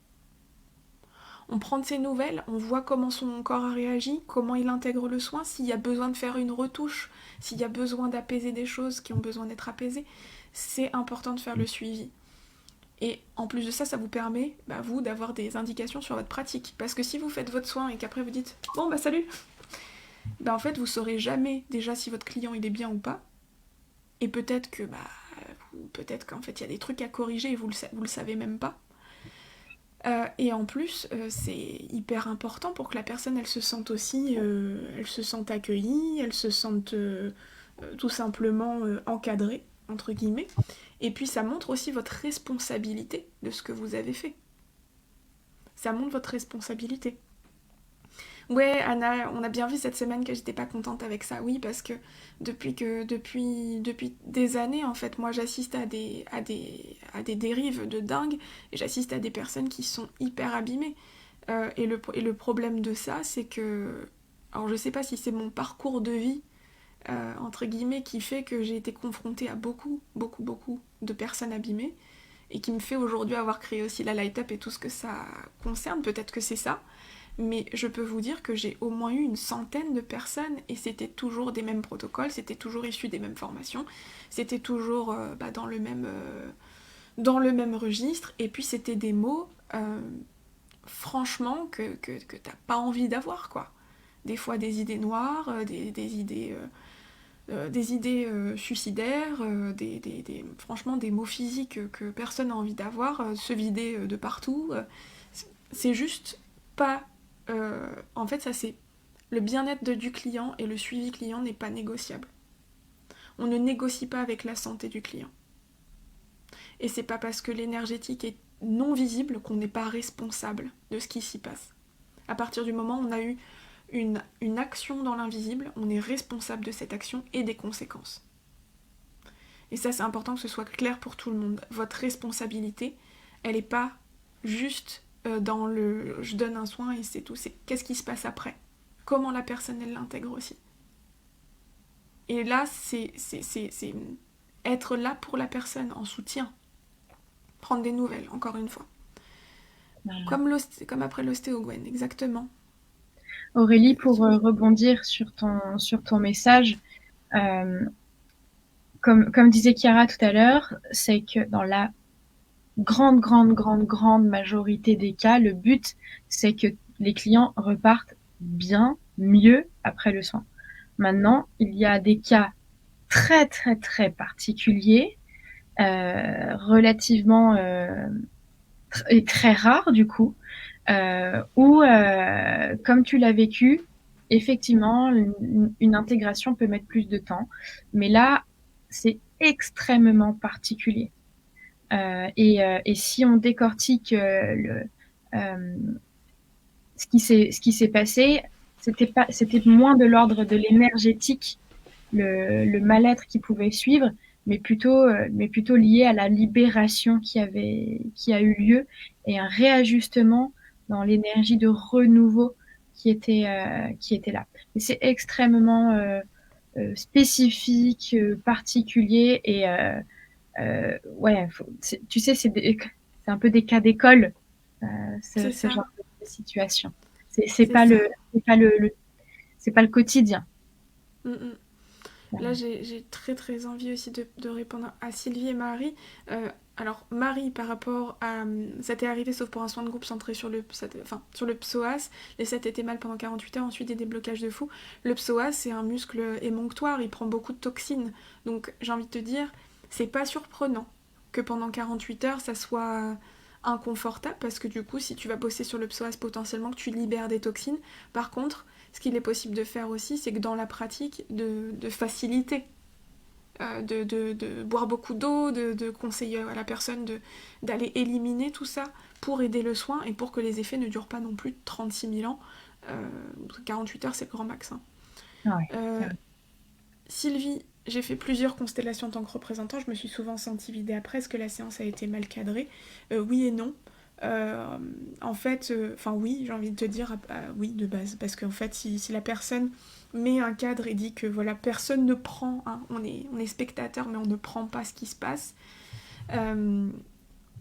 On prend de ses nouvelles, on voit comment son corps a réagi, comment il intègre le soin, s'il y a besoin de faire une retouche, s'il y a besoin d'apaiser des choses qui ont besoin d'être apaisées. C'est important de faire le suivi. Et en plus de ça, ça vous permet, vous, d'avoir des indications sur votre pratique. Parce que si vous faites votre soin et qu'après vous dites « Bon, salut !» en fait, vous saurez jamais déjà si votre client il est bien ou pas. Et peut-être que, peut-être qu'en fait, il y a des trucs à corriger et vous le savez même pas. Et en plus, c'est hyper important pour que la personne, elle se sente aussi, elle se sente accueillie, elle se sente tout simplement encadrée, entre guillemets. Et puis ça montre aussi votre responsabilité de ce que vous avez fait. Ça montre votre responsabilité. Ouais, Anna, on a bien vu cette semaine que j'étais pas contente avec ça. Oui, parce que depuis des années, en fait, moi j'assiste à des dérives de dingue et j'assiste à des personnes qui sont hyper abîmées. Et le problème de ça, c'est que... Alors je sais pas si c'est mon parcours de vie, entre guillemets, qui fait que j'ai été confrontée à beaucoup de personnes abîmées et qui me fait aujourd'hui avoir créé aussi la Light Up et tout ce que ça concerne. Peut-être que c'est ça. Mais je peux vous dire que j'ai au moins eu une centaine de personnes et c'était toujours des mêmes protocoles, c'était toujours issu des mêmes formations, c'était toujours dans le même registre. Et puis c'était des mots franchement, que t'as pas envie d'avoir, quoi. Des fois des idées noires, des idées suicidaires, franchement des maux physiques que personne n'a envie d'avoir, se vider de partout. C'est juste pas... en fait, ça c'est... Le bien-être du client et le suivi client n'est pas négociable. On ne négocie pas avec la santé du client. Et c'est pas parce que l'énergétique est non visible qu'on n'est pas responsable de ce qui s'y passe. À partir du moment où on a eu une action dans l'invisible, on est responsable de cette action et des conséquences. Et ça, c'est important que ce soit clair pour tout le monde. Votre responsabilité, elle n'est pas juste dans le « je donne un soin et c'est tout », c'est qu'est-ce qui se passe après. Comment la personne, elle l'intègre aussi. Et là, c'est être là pour la personne, en soutien. Prendre des nouvelles, encore une fois. Comme après l'ostéo, Gwen, exactement. Aurélie, pour rebondir sur ton message, comme disait Chiara tout à l'heure, c'est que dans la grande majorité des cas, le but, c'est que les clients repartent bien, mieux après le soin. Maintenant, il y a des cas très particuliers, relativement et très rares du coup, où, comme tu l'as vécu, effectivement, une intégration peut mettre plus de temps. Mais là, c'est extrêmement particulier. Et si on décortique ce qui s'est passé, c'était moins de l'ordre de l'énergétique, le mal-être qui pouvait suivre, mais plutôt lié à la libération qui a eu lieu et un réajustement dans l'énergie de renouveau qui était là. Et c'est extrêmement spécifique, particulier et ouais, tu sais, c'est un peu des cas d'école, ce genre de situation. C'est pas le quotidien. Là, j'ai très envie aussi de répondre à Sylvie et Marie. Alors, Marie, par rapport à... Ça t'est arrivé sauf pour un soin de groupe centré sur le psoas. Les 7 étaient mal pendant 48 heures, ensuite des déblocages de fou. Le psoas, c'est un muscle émonctoire, il prend beaucoup de toxines. Donc, j'ai envie de te dire, c'est pas surprenant que pendant 48 heures, ça soit inconfortable, parce que du coup, si tu vas bosser sur le psoas, potentiellement que tu libères des toxines. Par contre, ce qu'il est possible de faire aussi, c'est que dans la pratique, de faciliter, de boire beaucoup d'eau, de conseiller à la personne d'aller éliminer tout ça pour aider le soin et pour que les effets ne durent pas non plus 36 000 ans. 48 heures, c'est le grand max. Hein. Ouais. Sylvie, j'ai fait plusieurs constellations en tant que représentant, je me suis souvent sentie vidée après, est-ce que la séance a été mal cadrée ? Oui et non. En fait, oui, j'ai envie de te dire oui de base, parce qu'en fait, si la personne met un cadre et dit que voilà, personne ne prend, hein, on est spectateur, mais on ne prend pas ce qui se passe.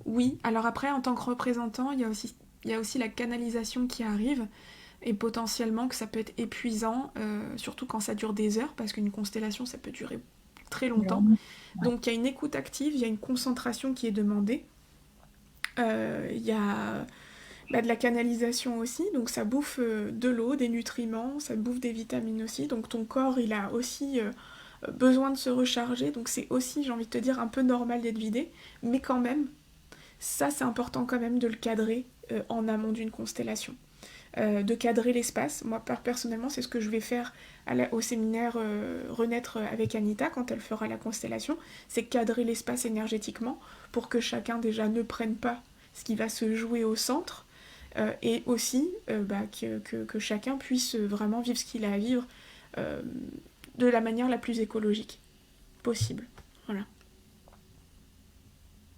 Oui, alors après, en tant que représentant, il y a aussi la canalisation qui arrive, et potentiellement que ça peut être épuisant, surtout quand ça dure des heures, parce qu'une constellation, ça peut durer très longtemps. Ouais. Donc il y a une écoute active, il y a une concentration qui est demandée. Il y a de la canalisation aussi, donc ça bouffe de l'eau, des nutriments, ça bouffe des vitamines aussi, donc ton corps il a aussi besoin de se recharger, donc c'est aussi, j'ai envie de te dire, un peu normal d'être vidé, mais quand même, ça c'est important quand même de le cadrer en amont d'une constellation. De cadrer l'espace. Moi, personnellement, c'est ce que je vais faire au séminaire Renaître avec Anita quand elle fera la constellation, c'est cadrer l'espace énergétiquement pour que chacun déjà ne prenne pas ce qui va se jouer au centre et aussi que chacun puisse vraiment vivre ce qu'il a à vivre de la manière la plus écologique possible. Voilà.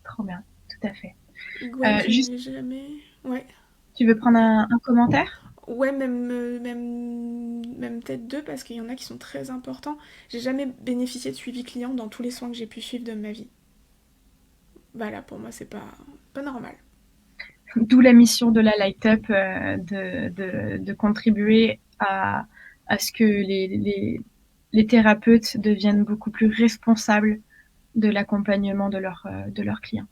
Trop bien, tout à fait. Gwen, jamais... Ouais. Tu veux prendre un commentaire ? Ouais, même peut-être 2, parce qu'il y en a qui sont très importants. J'ai jamais bénéficié de suivi client dans tous les soins que j'ai pu suivre de ma vie. Voilà, pour moi, c'est pas normal. D'où la mission de la Light Up, de contribuer à ce que les thérapeutes deviennent beaucoup plus responsables de l'accompagnement de leurs clients.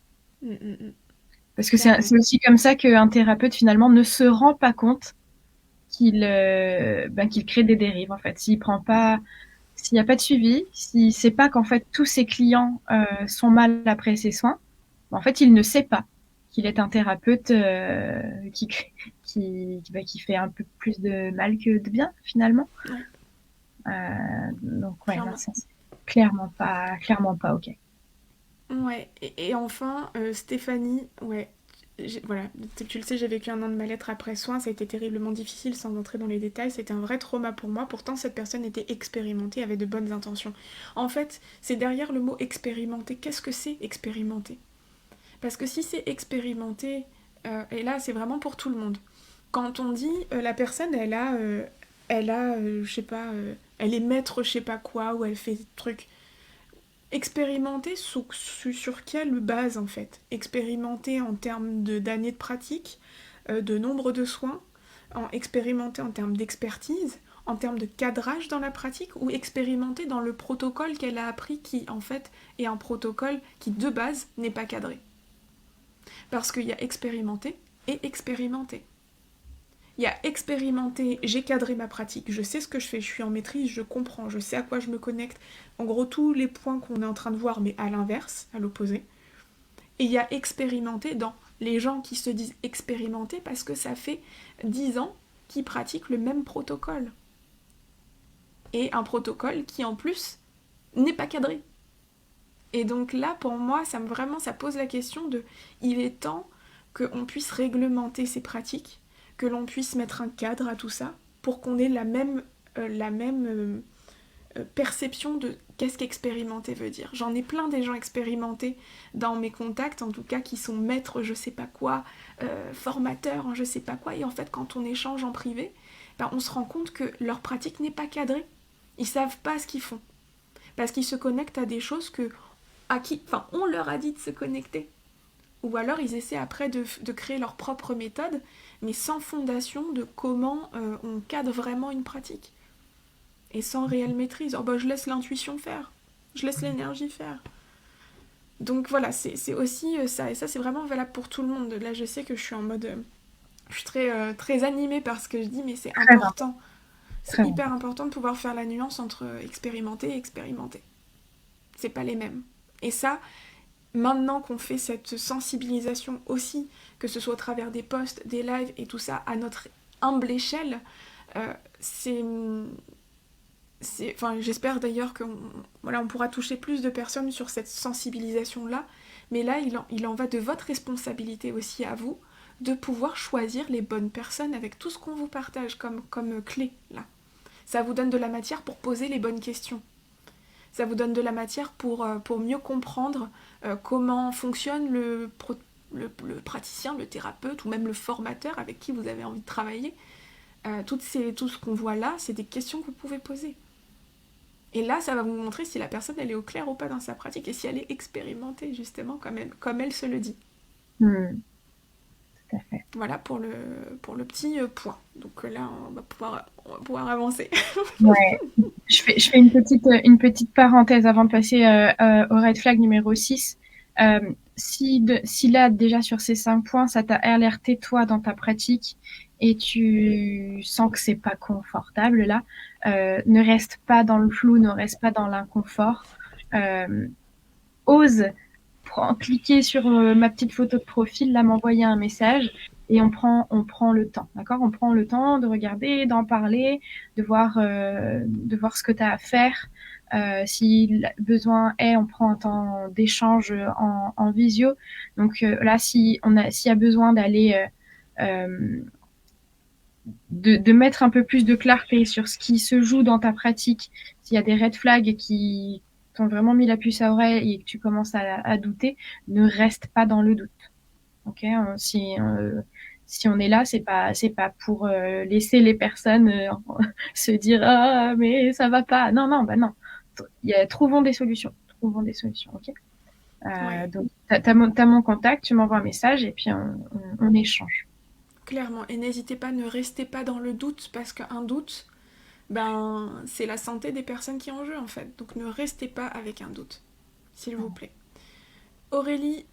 Parce que clairement. c'est aussi comme ça qu'un thérapeute, finalement, ne se rend pas compte qu'il crée des dérives, en fait. S'il n'y a pas de suivi, s'il ne sait pas qu'en fait tous ses clients sont mal après ses soins, en fait, il ne sait pas qu'il est un thérapeute qui fait un peu plus de mal que de bien, finalement. Ouais, Donc, ouais, non, clairement. ça, c'est clairement pas OK. Ouais, et enfin, Stéphanie, ouais, voilà, tu le sais, j'ai vécu un an de mal-être après soin, ça a été terriblement difficile sans entrer dans les détails, c'était un vrai trauma pour moi, pourtant cette personne était expérimentée, avait de bonnes intentions. En fait, c'est derrière le mot expérimenter, qu'est-ce que c'est expérimenter? Parce que si c'est expérimenter, et là c'est vraiment pour tout le monde, quand on dit la personne je sais pas, elle est maître je sais pas quoi, ou elle fait des trucs. Expérimenter sur quelle base en fait? Expérimenter en termes d'années de pratique, de nombre de soins, expérimenter en termes d'expertise, en termes de cadrage dans la pratique, ou expérimenter dans le protocole qu'elle a appris qui en fait est un protocole qui de base n'est pas cadré. Parce qu'il y a expérimenter et expérimenter. Il y a expérimenter, j'ai cadré ma pratique, je sais ce que je fais, je suis en maîtrise, je comprends, je sais à quoi je me connecte. En gros, tous les points qu'on est en train de voir, mais à l'inverse, à l'opposé. Et il y a expérimenter dans les gens qui se disent expérimenter parce que ça fait 10 ans qu'ils pratiquent le même protocole. Et un protocole qui, en plus, n'est pas cadré. Et donc là, pour moi, ça pose la question de il est temps qu'on puisse réglementer ces pratiques, que l'on puisse mettre un cadre à tout ça, pour qu'on ait la même perception de qu'est-ce qu'expérimenter veut dire. J'en ai plein des gens expérimentés dans mes contacts, en tout cas qui sont maîtres je sais pas quoi, formateurs en je sais pas quoi, et en fait quand on échange en privé, ben, on se rend compte que leur pratique n'est pas cadrée. Ils savent pas ce qu'ils font, parce qu'ils se connectent à des choses on leur a dit de se connecter. Ou alors ils essaient après de créer leur propre méthode, mais sans fondation de comment on cadre vraiment une pratique. Et sans réelle maîtrise. Oh bah je laisse l'intuition faire. Je laisse l'énergie faire. Donc voilà, c'est aussi ça. Et ça c'est vraiment valable pour tout le monde. Là je sais que je suis en mode... je suis très animée par ce que je dis, mais c'est Très bien, important. C'est très bien. hyper important de pouvoir faire la nuance entre expérimenter et expérimenter. C'est pas les mêmes. Et ça, maintenant qu'on fait cette sensibilisation aussi, que ce soit au travers des posts, des lives et tout ça, à notre humble échelle, c'est... Enfin, j'espère d'ailleurs qu'on voilà, on pourra toucher plus de personnes sur cette sensibilisation-là. Mais là, il en va de votre responsabilité aussi à vous de pouvoir choisir les bonnes personnes avec tout ce qu'on vous partage comme clé, là. Ça vous donne de la matière pour poser les bonnes questions. Ça vous donne de la matière pour mieux comprendre comment fonctionne le praticien, le thérapeute ou même le formateur avec qui vous avez envie de travailler. Tout ce qu'on voit là, c'est des questions que vous pouvez poser. Et là, ça va vous montrer si la personne elle est au clair ou pas dans sa pratique et si elle est expérimentée justement comme elle se le dit. Tout à fait. Voilà pour le petit point. Donc là, on va pouvoir avancer. Ouais. Je fais une petite parenthèse avant de passer au red flag numéro 6. Si là, déjà sur ces 5 points, ça t'a alerté toi dans ta pratique et tu sens que c'est pas confortable là, ne reste pas dans le flou, ne reste pas dans l'inconfort. Ose cliquer sur ma petite photo de profil, là, m'envoyer un message et on prend le temps, d'accord? On prend le temps de regarder, d'en parler, de voir ce que tu as à faire. Si besoin est, on prend un temps d'échange en visio. Donc là, s'il y a besoin d'aller de mettre un peu plus de clarté sur ce qui se joue dans ta pratique, s'il y a des red flags qui t'ont vraiment mis la puce à oreille et que tu commences à douter, ne reste pas dans le doute. Ok, si on est là, c'est pas pour laisser les personnes se dire ah mais ça va pas. Non non bah non. Trouvons des solutions. Trouvons des solutions. Ok. Ouais, Donc t'as mon contact, tu m'envoies un message et puis on échange. clairement. Et n'hésitez pas, ne restez pas dans le doute parce qu'un doute, ben, c'est la santé des personnes qui est en jeu en fait. Donc ne restez pas avec un doute, s'il vous plaît. Aurélie,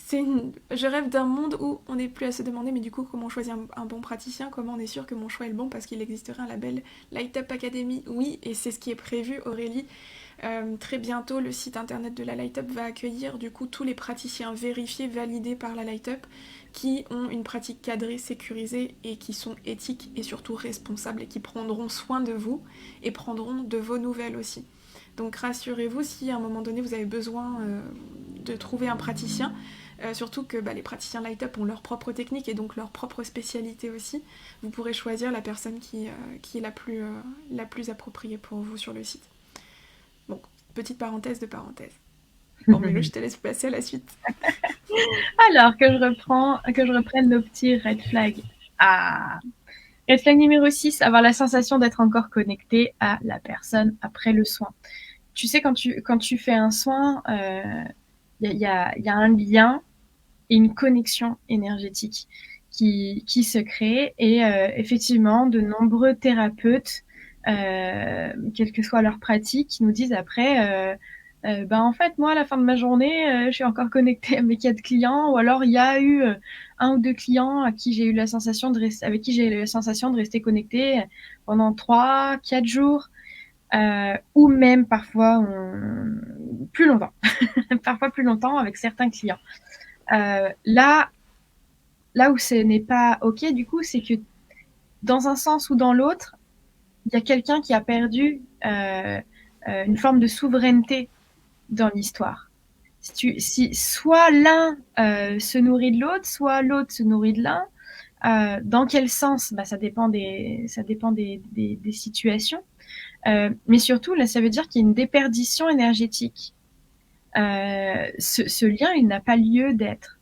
Je rêve d'un monde où on n'est plus à se demander, mais du coup, comment choisir un bon praticien, comment on est sûr que mon choix est le bon, parce qu'il existerait un label Light Up Academy. Oui, et c'est ce qui est prévu, Aurélie. Très bientôt, le site internet de la Light Up va accueillir du coup tous les praticiens vérifiés, validés par la Light Up, qui ont une pratique cadrée, sécurisée et qui sont éthiques et surtout responsables et qui prendront soin de vous et prendront de vos nouvelles aussi. Donc rassurez-vous, si à un moment donné vous avez besoin de trouver un praticien, surtout que les praticiens Light Up ont leur propre technique et donc leur propre spécialité aussi, vous pourrez choisir la personne qui est la plus appropriée pour vous sur le site. Bon, petite parenthèse de parenthèse. Bon, Mélo, je te laisse passer à la suite. Alors que je reprenne nos petits red flags. Ah, red flag numéro 6, avoir la sensation d'être encore connecté à la personne après le soin. Tu sais, quand tu fais un soin, il y a un lien et une connexion énergétique qui se crée. Et effectivement, de nombreux thérapeutes, quelle que soit leur pratique, nous disent après... en fait, moi, à la fin de ma journée, je suis encore connectée à mes 4 clients, ou alors il y a eu un ou deux clients à qui j'ai eu la sensation de rester, avec qui j'ai eu la sensation de rester connectée pendant 3, 4 jours, ou même parfois plus longtemps, parfois plus longtemps avec certains clients. Là où ce n'est pas ok, du coup, c'est que dans un sens ou dans l'autre, il y a quelqu'un qui a perdu une forme de souveraineté dans l'histoire. Si soit l'un se nourrit de l'autre, soit l'autre se nourrit de l'un. Dans quel sens? Ça dépend des situations. Mais surtout, là, ça veut dire qu'il y a une déperdition énergétique. Ce lien, il n'a pas lieu d'être.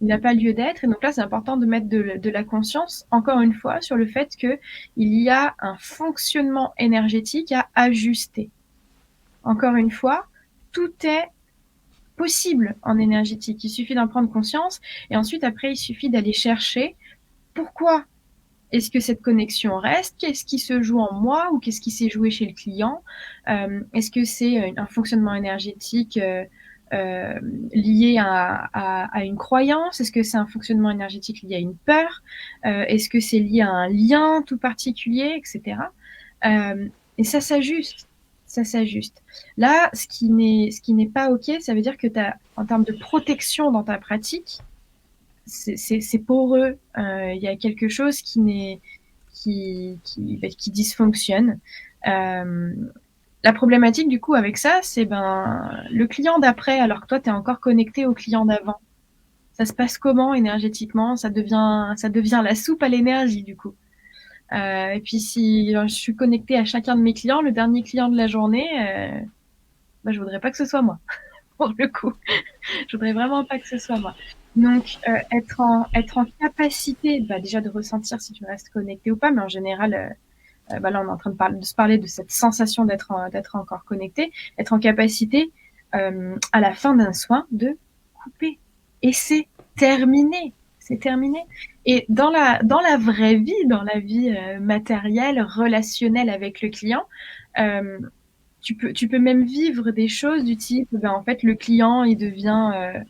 Il n'a pas lieu d'être. Et donc là, c'est important de mettre de la conscience, encore une fois, sur le fait qu'il y a un fonctionnement énergétique à ajuster. Encore une fois, tout est possible en énergétique. Il suffit d'en prendre conscience et ensuite, après, il suffit d'aller chercher pourquoi est-ce que cette connexion reste, qu'est-ce qui se joue en moi ou qu'est-ce qui s'est joué chez le client, est-ce que c'est un fonctionnement énergétique lié à une croyance, est-ce que c'est un fonctionnement énergétique lié à une peur, est-ce que c'est lié à un lien tout particulier, etc. Et ça s'ajuste. Ça s'ajuste. Là, ce qui n'est pas OK, ça veut dire que en termes de protection dans ta pratique, c'est poreux. Il y a quelque chose qui dysfonctionne. La problématique, du coup, avec ça, c'est le client d'après, alors que toi, tu es encore connecté au client d'avant. Ça se passe comment énergétiquement? Ça devient la soupe à l'énergie, du coup. Et puis si je suis connectée à chacun de mes clients, le dernier client de la journée, je voudrais pas que ce soit moi, pour le coup. Je voudrais vraiment pas que ce soit moi. Donc être en capacité déjà de ressentir si tu restes connecté ou pas, mais en général, là on est en train de se parler de cette sensation d'être encore connecté, être en capacité à la fin d'un soin de couper. Et c'est terminé. C'est terminé. Et dans la vraie vie, dans la vie matérielle, relationnelle avec le client, tu peux même vivre des choses du type, en fait, le client, il devient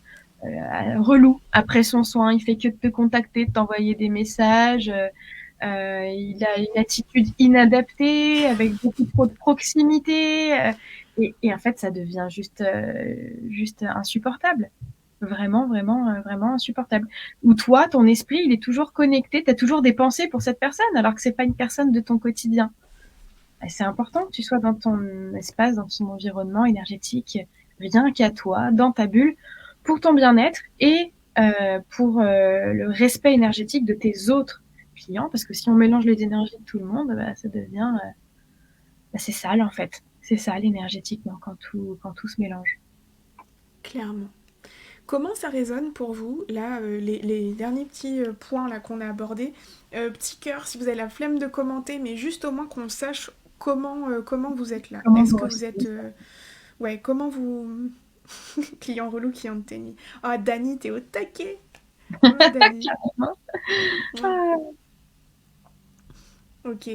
relou après son soin, il fait que de te contacter, de t'envoyer des messages, il a une attitude inadaptée, avec beaucoup trop de proximité, et en fait, ça devient juste insupportable. Vraiment, vraiment, vraiment insupportable. Ou toi, ton esprit, il est toujours connecté, tu as toujours des pensées pour cette personne, alors que c'est pas une personne de ton quotidien. C'est important que tu sois dans ton espace, dans ton environnement énergétique, rien qu'à toi, dans ta bulle, pour ton bien-être et pour le respect énergétique de tes autres clients, parce que si on mélange les énergies de tout le monde, ça devient... c'est sale, en fait. C'est sale énergétiquement quand tout se mélange. Clairement. Comment ça résonne pour vous, là, les derniers petits points là, qu'on a abordés? Petit cœur, si vous avez la flemme de commenter, mais juste au moins qu'on sache comment vous êtes là. Comment Est-ce vous que vous êtes... comment vous... Client relou qui en tennis. Ah, Dani, t'es au taquet. Ouais, Dani. Carrément. Ouais. Ok.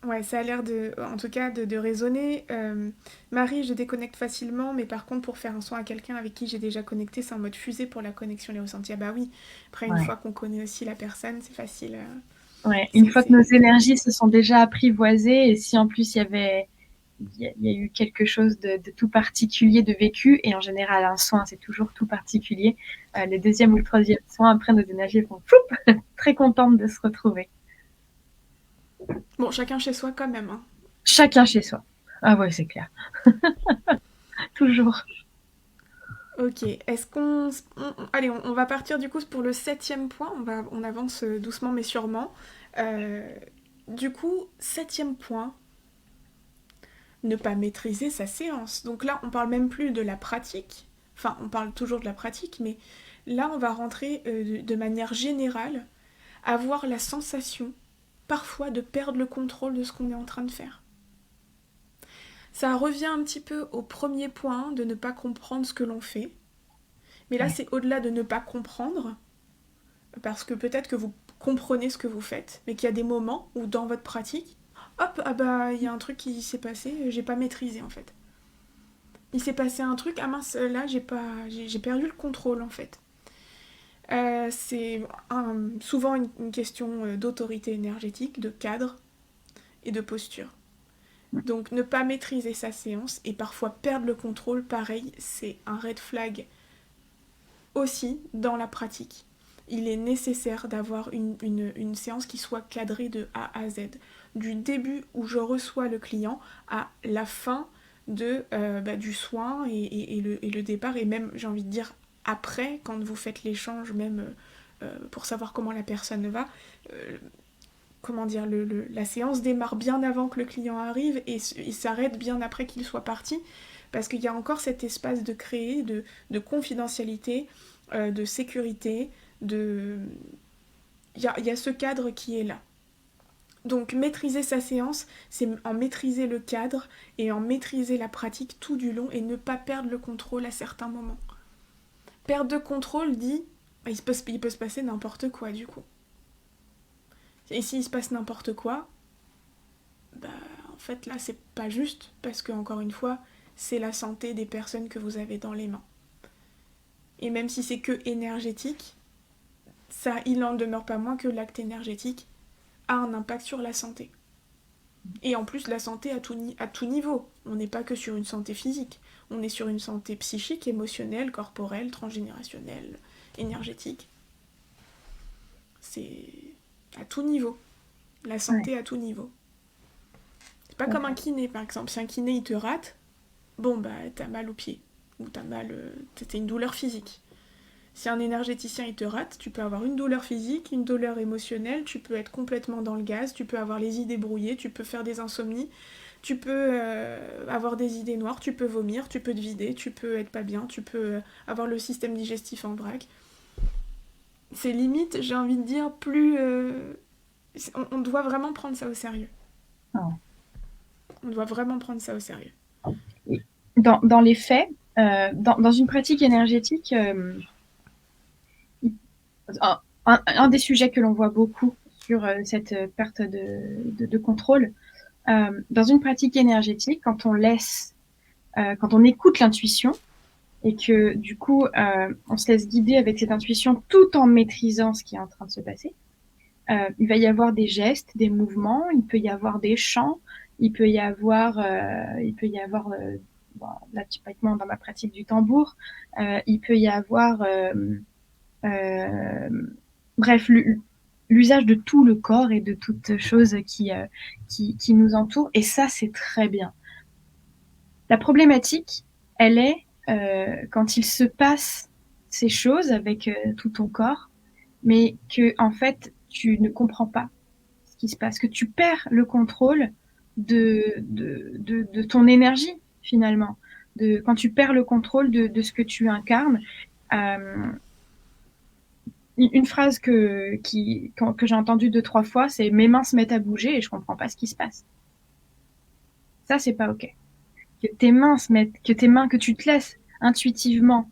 Ouais, ça a l'air en tout cas, de résonner. Marie, je déconnecte facilement, mais par contre, pour faire un soin à quelqu'un avec qui j'ai déjà connecté, c'est en mode fusée pour la connexion, les ressentis. Ah bah oui, après, une Ouais. fois qu'on connaît aussi la personne, c'est facile. Ouais. Une C'est, fois que nos c'est... énergies se sont déjà apprivoisées, et si en plus il y a eu quelque chose de tout particulier de vécu, et en général un soin c'est toujours tout particulier, le deuxième ou le troisième soin, après nos énergies vont floup, très contentes de se retrouver. Bon, chacun chez soi quand même, hein. Chacun chez soi. Ah ouais, c'est clair. Toujours. Ok, est-ce allez, on va partir du coup pour le septième point, on avance doucement mais sûrement. Euh, du coup, septième point, ne pas maîtriser sa séance. Donc là, on parle même plus de la pratique, enfin, on parle toujours de la pratique, mais là, on va rentrer de manière générale, avoir la sensation, parfois, de perdre le contrôle de ce qu'on est en train de faire. Ça revient un petit peu au premier point, de ne pas comprendre ce que l'on fait. Mais là, Ouais. c'est au-delà de ne pas comprendre, parce que peut-être que vous comprenez ce que vous faites, mais qu'il y a des moments où dans votre pratique, hop, ah bah il y a un truc qui s'est passé, j'ai pas maîtrisé en fait. Il s'est passé un truc, ah mince, là j'ai perdu le contrôle en fait. C'est souvent une question d'autorité énergétique, de cadre et de posture. Donc ne pas maîtriser sa séance et parfois perdre le contrôle, pareil, c'est un red flag aussi dans la pratique. Il est nécessaire d'avoir une séance qui soit cadrée de A à Z. Du début où je reçois le client à la fin du soin et le départ, et même, j'ai envie de dire, après, quand vous faites l'échange, même pour savoir comment la personne va, euh, comment dire, la séance démarre bien avant que le client arrive et s'arrête bien après qu'il soit parti, parce qu'il y a encore cet espace de créer, confidentialité, de sécurité, il y a ce cadre qui est là. Donc maîtriser sa séance, c'est en maîtriser le cadre et en maîtriser la pratique tout du long et ne pas perdre le contrôle à certains moments. Perte de contrôle dit, il peut se passer n'importe quoi du coup. Et s'il se passe n'importe quoi, bah en fait là c'est pas juste parce que encore une fois, c'est la santé des personnes que vous avez dans les mains. Et même si c'est que énergétique, ça, il n'en demeure pas moins que l'acte énergétique a un impact sur la santé. Et en plus, la santé à tout niveau. On n'est pas que sur une santé physique. On est sur une santé psychique, émotionnelle, corporelle, transgénérationnelle, énergétique. C'est à tout niveau. La Ouais. santé à tout niveau. C'est pas comme un kiné, par exemple. Si un kiné, il te rate, bon, bah, t'as mal au pied. Ou t'as mal... t'as une douleur physique. Si un énergéticien il te rate, tu peux avoir une douleur physique, une douleur émotionnelle, tu peux être complètement dans le gaz, tu peux avoir les idées brouillées, tu peux faire des insomnies, tu peux avoir des idées noires, tu peux vomir, tu peux te vider, tu peux être pas bien, tu peux avoir le système digestif en vrac. C'est limite, j'ai envie de dire, plus... on doit vraiment prendre ça au sérieux. Ah. On doit vraiment prendre ça au sérieux. Dans les faits, dans une pratique énergétique, un des sujets que l'on voit beaucoup sur cette perte de contrôle, dans une pratique énergétique, quand on écoute l'intuition et que du coup on se laisse guider avec cette intuition tout en maîtrisant ce qui est en train de se passer, il va y avoir des gestes, des mouvements, il peut y avoir des chants, il peut y avoir bon, là typiquement dans ma pratique du tambour, il peut y avoir euh, bref, l'usage de tout le corps et de toutes choses qui nous entourent. Et ça, c'est très bien. La problématique, elle est quand il se passe ces choses avec tout ton corps, mais que en fait, tu ne comprends pas ce qui se passe, que tu perds le contrôle de ton énergie, finalement. Quand tu perds le contrôle de ce que tu incarnes, euh, une phrase que j'ai entendue 2, 3 fois, c'est mes mains se mettent à bouger et je comprends pas ce qui se passe. Ça, c'est pas ok. Que tu te laisses intuitivement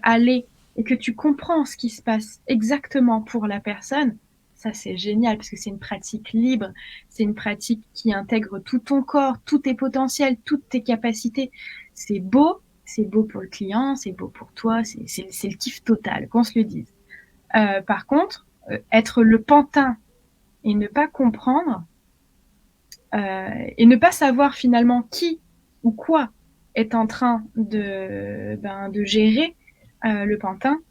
aller et que tu comprends ce qui se passe exactement pour la personne, Ça, c'est génial parce que c'est une pratique libre. C'est une pratique qui intègre tout ton corps, tous tes potentiels, toutes tes capacités. C'est beau. C'est beau pour le client, c'est beau pour toi. C'est le kiff total, qu'on se le dise. Par contre, être le pantin et ne pas comprendre et ne pas savoir finalement qui ou quoi est en train de gérer le pantin,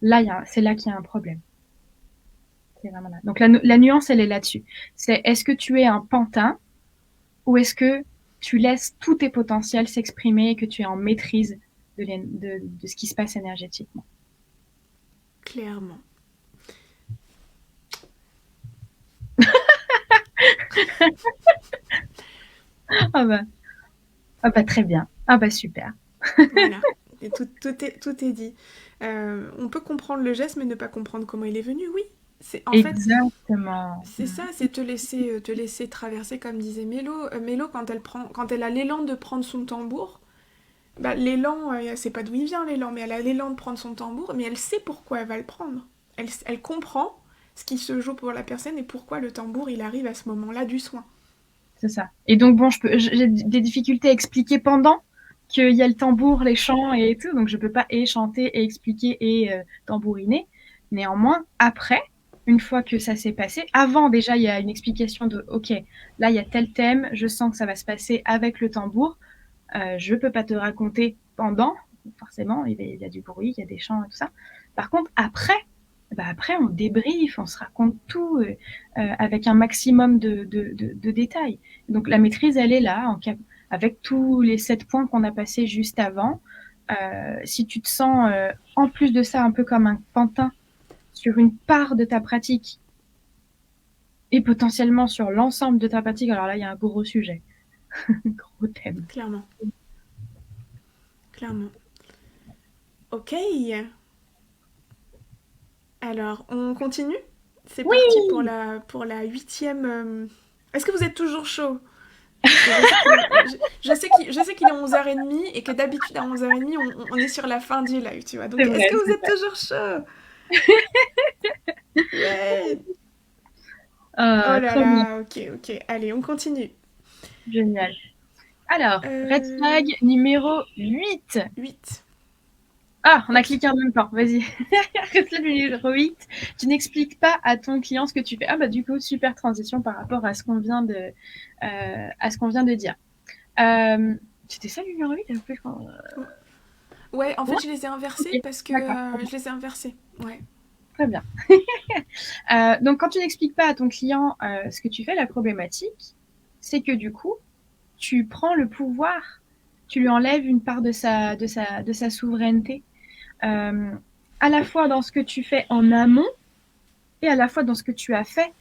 là, c'est là qu'il y a un problème. C'est vraiment là. Donc la nuance, elle est là-dessus. C'est est-ce que tu es un pantin ou est-ce que tu laisses tous tes potentiels s'exprimer et que tu es en maîtrise de ce qui se passe énergétiquement. Clairement. Ah bah très bien. Ah bah super. Voilà. Et tout est dit. On peut comprendre le geste, mais ne pas comprendre comment il est venu, oui. Exactement. C'est ça, c'est te laisser traverser, comme disait Mélo. Mélo, quand elle a l'élan de prendre son tambour, bah, l'élan, elle sait pas d'où il vient l'élan, mais elle a l'élan de prendre son tambour, mais elle sait pourquoi elle va le prendre. Elle comprend ce qui se joue pour la personne et pourquoi le tambour, il arrive à ce moment-là du soin. C'est ça. Et donc bon, j'ai des difficultés à expliquer pendant qu'il y a le tambour, les chants et tout, donc je peux pas et chanter et expliquer et tambouriner. Néanmoins, après, une fois que ça s'est passé, avant déjà il y a une explication de ok, là il y a tel thème, je sens que ça va se passer avec le tambour. Je peux pas te raconter pendant, forcément, il y a du bruit, il y a des chants et tout ça. Par contre, après, on débriefe, on se raconte tout avec un maximum de détails. Donc la maîtrise, elle est là, avec tous les 7 points qu'on a passés juste avant. Si tu te sens, en plus de ça, un peu comme un pantin sur une part de ta pratique et potentiellement sur l'ensemble de ta pratique, alors là, il y a un gros sujet. Gros thème. Clairement. Ok. Alors, on continue? C'est Oui. parti pour la 8e. Est-ce que vous êtes toujours chaud? Je sais qu'il est 11h30 et que d'habitude à 11h30 on est sur la fin du live, tu vois. Donc est-ce que vous êtes toujours chaud? Ouais. Oh là là, ok. Allez, on continue. Génial. Alors, red flag numéro 8. 8. Ah, on a cliqué en même temps, vas-y. Red flag numéro 8. Tu n'expliques pas à ton client ce que tu fais. Ah bah du coup, super transition par rapport à ce qu'on vient de dire. C'était ça le numéro 8 un peu, Ouais, en fait, je les ai inversés okay, parce que je les ai inversés. Ouais. Très bien. Donc, quand tu n'expliques pas à ton client ce que tu fais, la problématique, c'est que du coup, tu prends le pouvoir, tu lui enlèves une part de sa souveraineté, à la fois dans ce que tu fais en amont et à la fois dans ce que tu as fait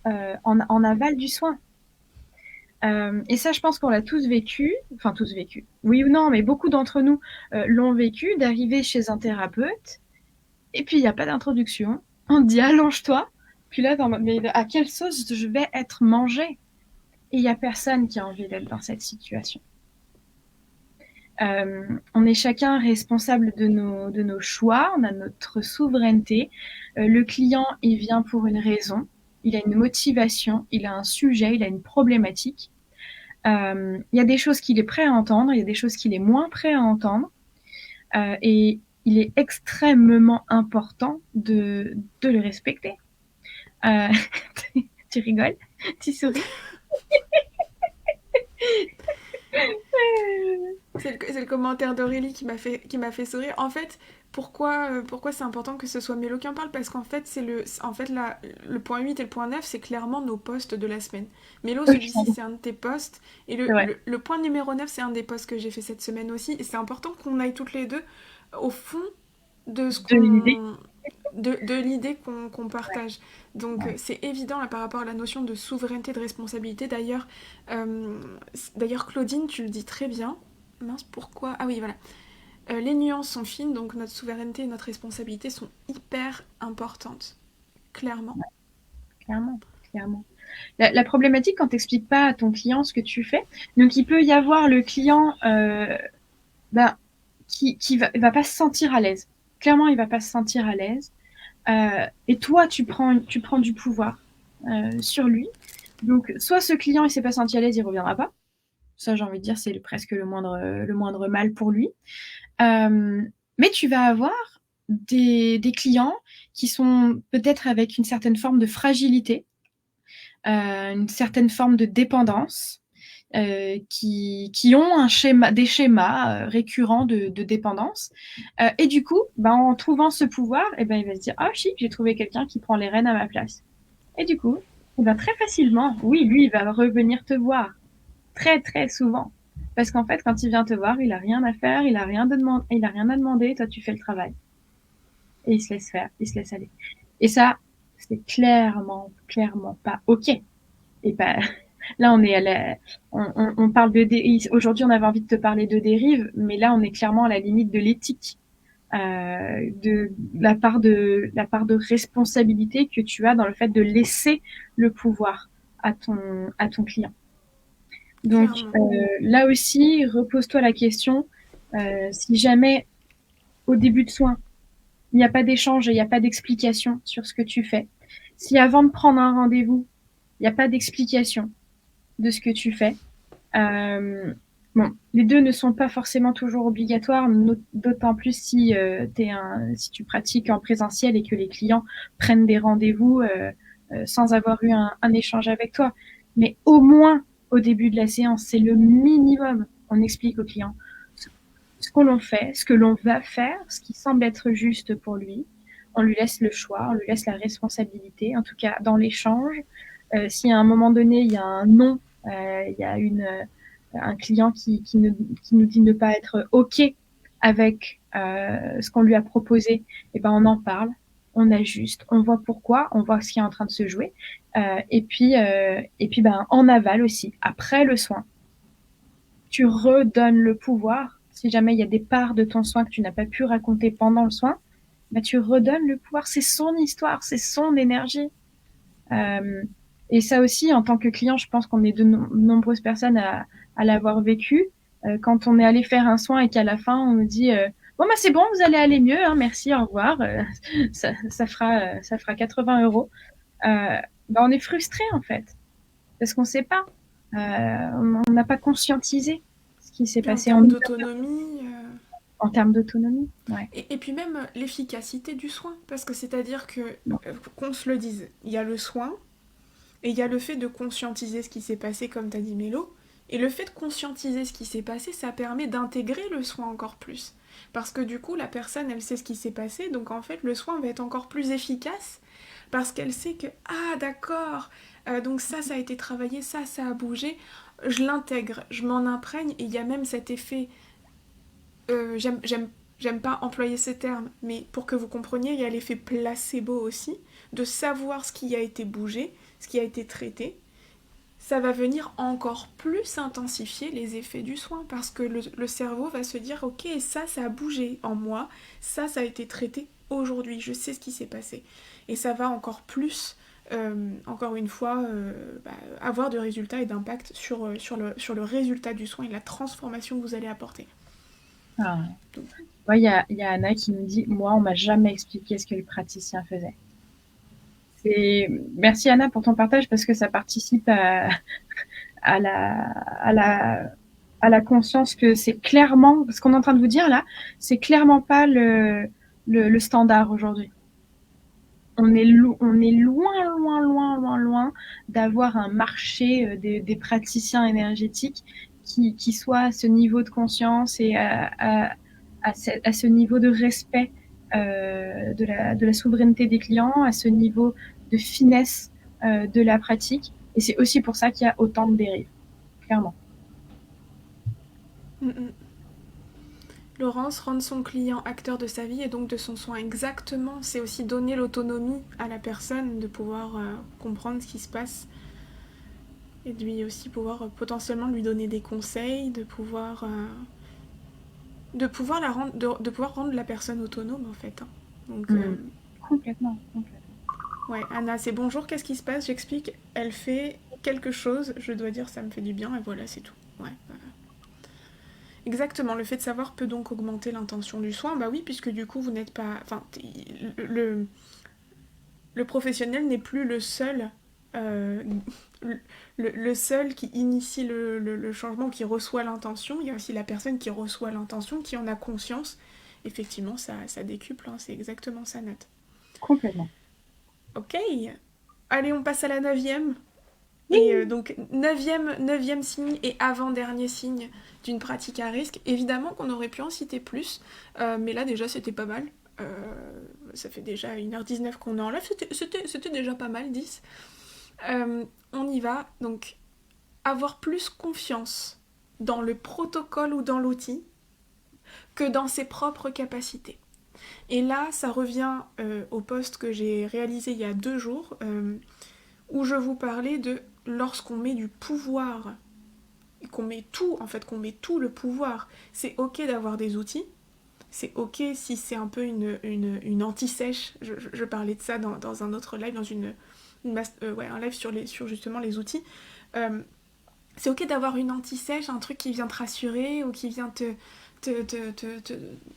en aval du soin. Et ça, je pense qu'on l'a tous vécu, enfin tous vécu, oui ou non, mais beaucoup d'entre nous l'ont vécu, d'arriver chez un thérapeute, et puis il n'y a pas d'introduction, on te dit allonge-toi, puis là, mais à quelle sauce je vais être mangée? Et il n'y a personne qui a envie d'être dans cette situation. On est chacun responsable de nos choix, on a notre souveraineté. Le client, il vient pour une raison, il a une motivation, il a un sujet, il a une problématique. Il y a des choses qu'il est prêt à entendre, il y a des choses qu'il est moins prêt à entendre. Et il est extrêmement important de le respecter. Tu rigoles? Tu souris? C'est le commentaire d'Aurélie qui m'a fait sourire. En fait, pourquoi c'est important que ce soit Mélo qui en parle? Parce qu'en fait, le point 8 et le point 9, c'est clairement nos posts de la semaine. Mélo, celui-ci, c'est un de tes posts. Et le point numéro 9, c'est un des posts que j'ai fait cette semaine aussi. Et c'est important qu'on aille toutes les deux au fond de l'idée qu'on partage. Donc c'est évident là, par rapport à la notion de souveraineté, de responsabilité. D'ailleurs, Claudine, tu le dis très bien. Mince, pourquoi? Ah oui, voilà. Les nuances sont fines, donc notre souveraineté et notre responsabilité sont hyper importantes. Clairement. Clairement. La problématique quand tu n'expliques pas à ton client ce que tu fais, donc il peut y avoir le client qui va pas se sentir à l'aise. Clairement, il va pas se sentir à l'aise. Et toi, tu prends du pouvoir sur lui. Donc, soit ce client, il s'est pas senti à l'aise, il reviendra pas. Ça, j'ai envie de dire, c'est presque le moindre mal pour lui. Euh, mais tu vas avoir des clients qui sont peut-être avec une certaine forme de fragilité, une certaine forme de dépendance, qui ont des schémas récurrents de dépendance. Et du coup, ben, en trouvant ce pouvoir, eh ben, il va se dire, ah chic, j'ai trouvé quelqu'un qui prend les rênes à ma place. Et du coup, eh ben, très facilement, oui, lui, il va revenir te voir très très souvent. Parce qu'en fait, quand il vient te voir, il a rien à faire, il a rien à demander, toi tu fais le travail. Et il se laisse faire, il se laisse aller. Et ça, c'est clairement pas OK. Et pas, là, on est on parle de aujourd'hui, on avait envie de te parler de dérive, mais là, on est clairement à la limite de l'éthique, de la part de responsabilité que tu as dans le fait de laisser le pouvoir à ton client. Donc Clairement. là aussi, repose-toi la question, si jamais au début de soin, il n'y a pas d'échange et il n'y a pas d'explication sur ce que tu fais, si avant de prendre un rendez-vous, il n'y a pas d'explication de ce que tu fais, euh, bon, les deux ne sont pas forcément toujours obligatoires, d'autant plus si tu pratiques en présentiel et que les clients prennent des rendez-vous sans avoir eu un échange avec toi. Mais au moins, au début de la séance, c'est le minimum. On explique au client ce qu'on fait, ce que l'on va faire, ce qui semble être juste pour lui. On lui laisse le choix, on lui laisse la responsabilité, en tout cas dans l'échange. Si à un moment donné, il y a un non, il y a un client qui nous dit ne pas être OK avec ce qu'on lui a proposé, et ben on en parle, on ajuste, on voit pourquoi, on voit ce qui est en train de se jouer. Et puis ben, en aval aussi, après le soin, tu redonnes le pouvoir. Si jamais il y a des parts de ton soin que tu n'as pas pu raconter pendant le soin, ben, tu redonnes le pouvoir. C'est son histoire, c'est son énergie. Euh, et ça aussi, en tant que client, je pense qu'on est de nombreuses personnes à l'avoir vécu. Quand on est allé faire un soin et qu'à la fin, on nous dit bon, bah, c'est bon, vous allez aller mieux, hein, merci, au revoir. Ça fera 80 euros. Ben, on est frustré, en fait, parce qu'on ne sait pas. On n'a pas conscientisé ce qui s'est Et passé en, en termes d'autonomie. Ouais. et puis même l'efficacité du soin. Parce que c'est-à-dire que, qu'on se le dise, il y a le soin, et il y a le fait de conscientiser ce qui s'est passé, comme t'as dit Mélo. Et le fait de conscientiser ce qui s'est passé, ça permet d'intégrer le soin encore plus. Parce que du coup, la personne, elle sait ce qui s'est passé, donc en fait, le soin va être encore plus efficace, parce qu'elle sait que, ah d'accord, donc ça a été travaillé, ça a bougé, je l'intègre, je m'en imprègne, et il y a même cet effet, j'aime pas employer ces termes, mais pour que vous compreniez, il y a l'effet placebo aussi, de savoir ce qui a été bougé, ce qui a été traité, ça va venir encore plus intensifier les effets du soin parce que le cerveau va se dire ok, ça a bougé en moi, ça a été traité aujourd'hui, je sais ce qui s'est passé. Et ça va encore plus, encore une fois, avoir de résultats et d'impact sur le résultat du soin et la transformation que vous allez apporter. Ah. Ouais, il y a Anna qui nous dit moi, on m'a jamais expliqué ce que le praticien faisait. Merci Anna pour ton partage parce que ça participe à la, à la, à la conscience que c'est clairement, ce qu'on est en train de vous dire là, c'est clairement pas le standard aujourd'hui. On est loin d'avoir un marché des praticiens énergétiques qui soit à ce niveau de conscience et à ce niveau de respect de la souveraineté des clients, à ce niveau de finesse de la pratique. Et c'est aussi pour ça qu'il y a autant de dérives, clairement. Mm-mm. Laurence, rendre son client acteur de sa vie et donc de son soin exactement, c'est aussi donner l'autonomie à la personne de pouvoir comprendre ce qui se passe et de lui aussi pouvoir potentiellement lui donner des conseils, de pouvoir de pouvoir rendre la personne autonome en fait. Hein. Donc, complètement. Ouais, Anna, c'est bonjour, qu'est-ce qui se passe? J'explique, elle fait quelque chose, je dois dire ça me fait du bien et voilà, c'est tout. Ouais. Exactement, le fait de savoir peut donc augmenter l'intention du soin, bah oui, puisque du coup vous n'êtes pas... Enfin, le professionnel n'est plus le seul, euh, le seul qui initie le changement, qui reçoit l'intention. Il y a aussi la personne qui reçoit l'intention, qui en a conscience. Effectivement, ça décuple, hein, c'est exactement ça, Nat. Complètement. Ok, allez, on passe à la 9e. Oui. Et donc, neuvième signe et avant-dernier signe d'une pratique à risque. Évidemment qu'on aurait pu en citer plus, mais là déjà c'était pas mal. Ça fait déjà 1h19 qu'on enlève, c'était déjà pas mal, 10. On y va, donc avoir plus confiance dans le protocole ou dans l'outil que dans ses propres capacités. Et là, ça revient au post que j'ai réalisé il y a 2 jours, où je vous parlais de lorsqu'on met du pouvoir, qu'on met tout le pouvoir, c'est ok d'avoir des outils, c'est ok si c'est un peu une anti-sèche, je parlais de ça dans un autre live, un live sur justement les outils, c'est ok d'avoir une anti-sèche, un truc qui vient te rassurer ou qui vient